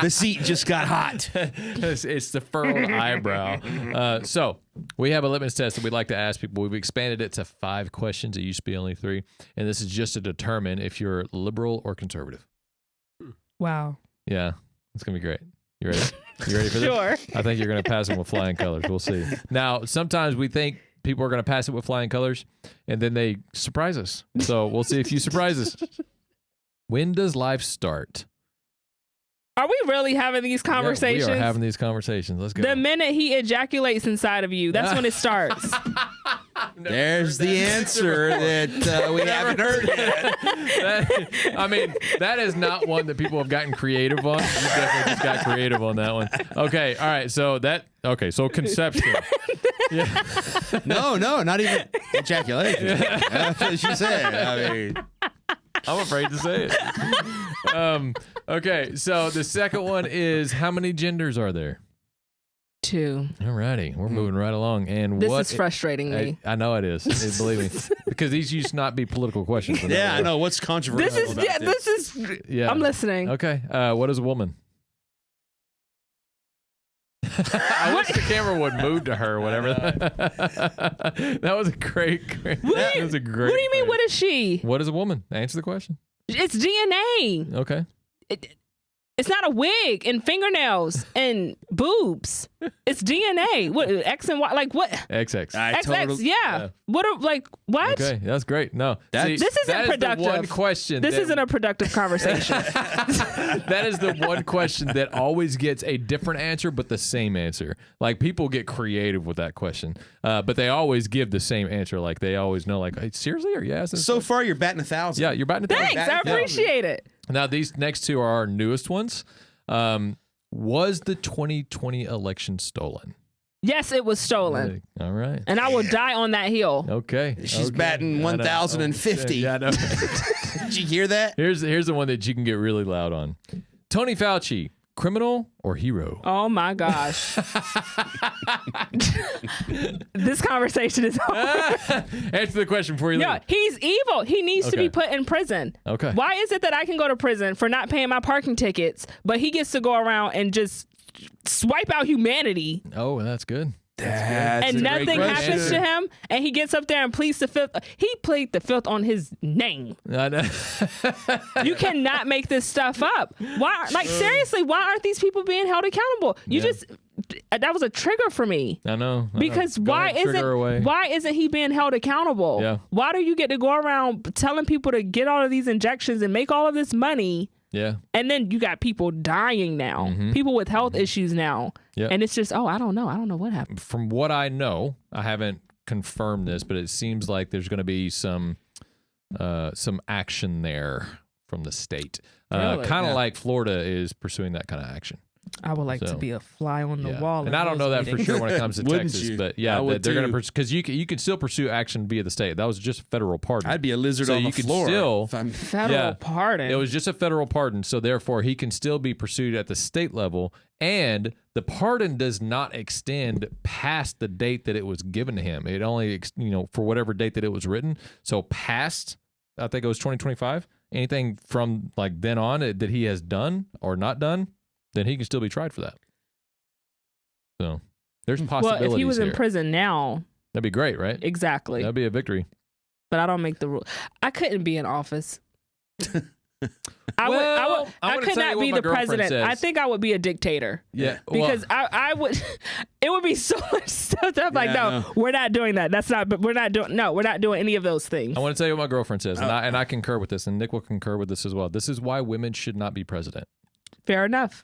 The seat just got hot. It's the furrowed eyebrow. So we have a litmus test that we'd like to ask people. We've expanded it to 5 questions. It used to be only 3. And this is just to determine if you're liberal or conservative. Wow. Yeah. It's going to be great. You ready? You ready for this? Sure. I think you're going to pass them with flying colors. We'll see. Now, sometimes we think people are going to pass it with flying colors, and then they surprise us. So we'll see if you surprise us. When does life start? Are we really having these conversations? Yeah, we are having these conversations. Let's go. The minute he ejaculates inside of you, that's when it starts. There's the answer that we haven't heard yet. That is not one that people have gotten creative on. You definitely just got creative on that one. Okay, all right. So conception. Yeah. No, not even ejaculation. That's what she said. I'm afraid to say it. Okay, so the second one is, how many genders are there? 2. All righty, we're moving right along. And this is frustrating me. I know it is. Believe me, because these used to not be political questions. Yeah, I know. What's controversial? This is. I'm listening. Okay, what is a woman? I wish the camera would move to her or whatever. That was a great. That was a great. What do you mean? What is she? What is a woman? Answer the question. It's DNA. Okay. It's not a wig and fingernails and boobs. It's DNA. What, X and Y? Like what? XX. XX. Yeah. What? What? Okay, that's great. No, this isn't productive. The one question. This isn't a productive conversation. That is the one question that always gets a different answer, but the same answer. Like, people get creative with that question, but they always give the same answer. Like, they always know. Like, hey, seriously, or yes? So far, you're batting 1,000. Yeah, you're batting 1,000. Thanks, I appreciate it. Now, these next 2 are our newest ones. Was the 2020 election stolen? Yes, it was stolen. All right. And I will die on that hill. Okay. She's batting 1,050. Yeah, I know. Did you hear that? Here's the one that you can get really loud on. Tony Fauci, criminal or hero? Oh my gosh. This conversation is over. Answer the question before you leave. No, he's evil. He needs to be put in prison. Okay. Why is it that I can go to prison for not paying my parking tickets, but he gets to go around and just swipe out humanity? Oh, that's good. And nothing happens to him, and he gets up there and pleads the fifth. He played the fifth on his name. You cannot make this stuff up. Why? Like, seriously, why aren't these people being held accountable? That was a trigger for me. I know. Because why isn't he being held accountable? Yeah. Why do you get to go around telling people to get all of these injections and make all of this money? Yeah. And then you got people dying now, people with health issues now. Yep. And it's just, I don't know what happened. From what I know, I haven't confirmed this, but it seems like there's going to be some action there from the state. Really? Kind of like Florida is pursuing that kind of action. I would like to be a fly on the wall. And I don't know that for sure when it comes to Texas, but yeah, they're going to, because you can still pursue action via the state. That was just a federal pardon. I'd be a lizard on the floor. Federal pardon. It was just a federal pardon, so therefore he can still be pursued at the state level, and the pardon does not extend past the date that it was given to him. It only, for whatever date that it was written. So past, I think it was 2025. Anything from like then on that he has done or not done, then he can still be tried for that. So there's possibilities. Well, if he was here. in prison now, that'd be great, right? Exactly. That'd be a victory. But I don't make the rule. I couldn't be in office. I could not be the president. Says. I think I would be a dictator. Yeah, because I would. It would be so much stuff. I'm like, no, we're not doing that. That's not. But we're not doing. No, we're not doing any of those things. I want to tell you what my girlfriend says, and I concur with this, and Nick will concur with this as well. This is why women should not be president. Fair enough.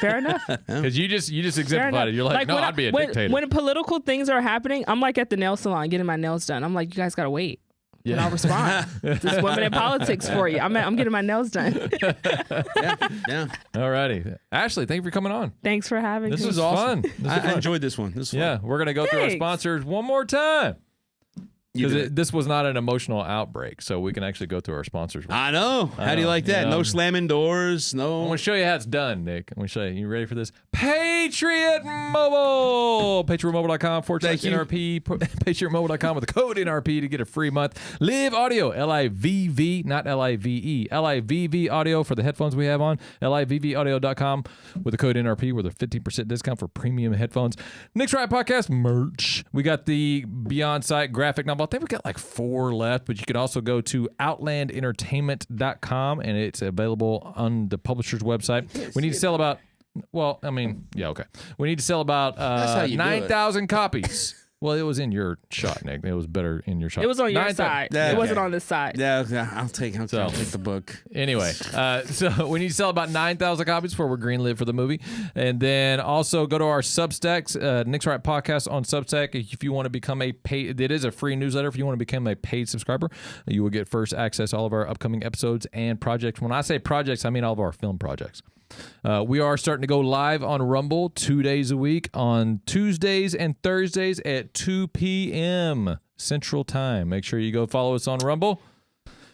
Fair enough. Because you just exemplified it. You're like no, I'd be a dictator. When political things are happening, I'm like at the nail salon getting my nails done. I'm like, you guys gotta wait. Yeah. And I'll respond. This women in politics for you. I'm getting my nails done. Yeah. All righty. Ashley, thank you for coming on. Thanks for having me. This was awesome. I enjoyed this one. This was fun. Yeah, we're going to go through our sponsors one more time. Because this was not an emotional outbreak, so we can actually go through our sponsors. I know. How do you like that? No slamming doors. No. I'm going to show you how it's done, Nick. I'm going to show you. You ready for this? Patriot Mobile. PatriotMobile.com/NRP. PatriotMobile.com with the code NRP to get a free month. Live Audio. LIVV, not LIVE. LIVV Audio for the headphones we have on. LIVVaudio.com with the code NRP with a 15% discount for premium headphones. Nick's Right Podcast merch. We got the Beyond Sight graphic novel. I think we got like 4 left, but you can also go to outlandentertainment.com and it's available on the publisher's website. We need to sell about, we need to sell about 9,000 copies. Well, it was in your shot, Nick. It was better in your shot. It was on your side. It wasn't on this side. Yeah, I'll take the book. Anyway, so we need to sell about 9,000 copies before we're greenlit for the movie. And then also go to our Substacks, Nick's Right Podcast on Substack. If you want to become a paid, it is a free newsletter. If you want to become a paid subscriber, you will get first access to all of our upcoming episodes and projects. When I say projects, I mean all of our film projects. We are starting to go live on Rumble 2 days a week on Tuesdays and Thursdays at 2 p.m. Central Time. Make sure you go follow us on Rumble.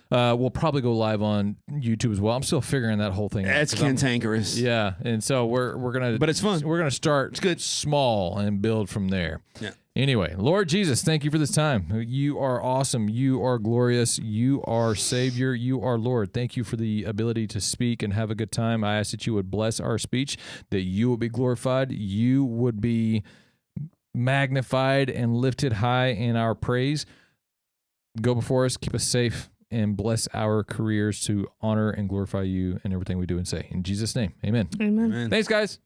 We'll probably go live on YouTube as well. I'm still figuring that whole thing out. It's cantankerous. Yeah, and so we're gonna. But it's fun. We're gonna start small and build from there. Yeah. Anyway, Lord Jesus, thank you for this time. You are awesome. You are glorious. You are Savior. You are Lord. Thank you for the ability to speak and have a good time. I ask that you would bless our speech, that you would be glorified. You would be magnified and lifted high in our praise. Go before us. Keep us safe and bless our careers to honor and glorify you in everything we do and say. In Jesus' name, amen. Amen. Thanks, guys.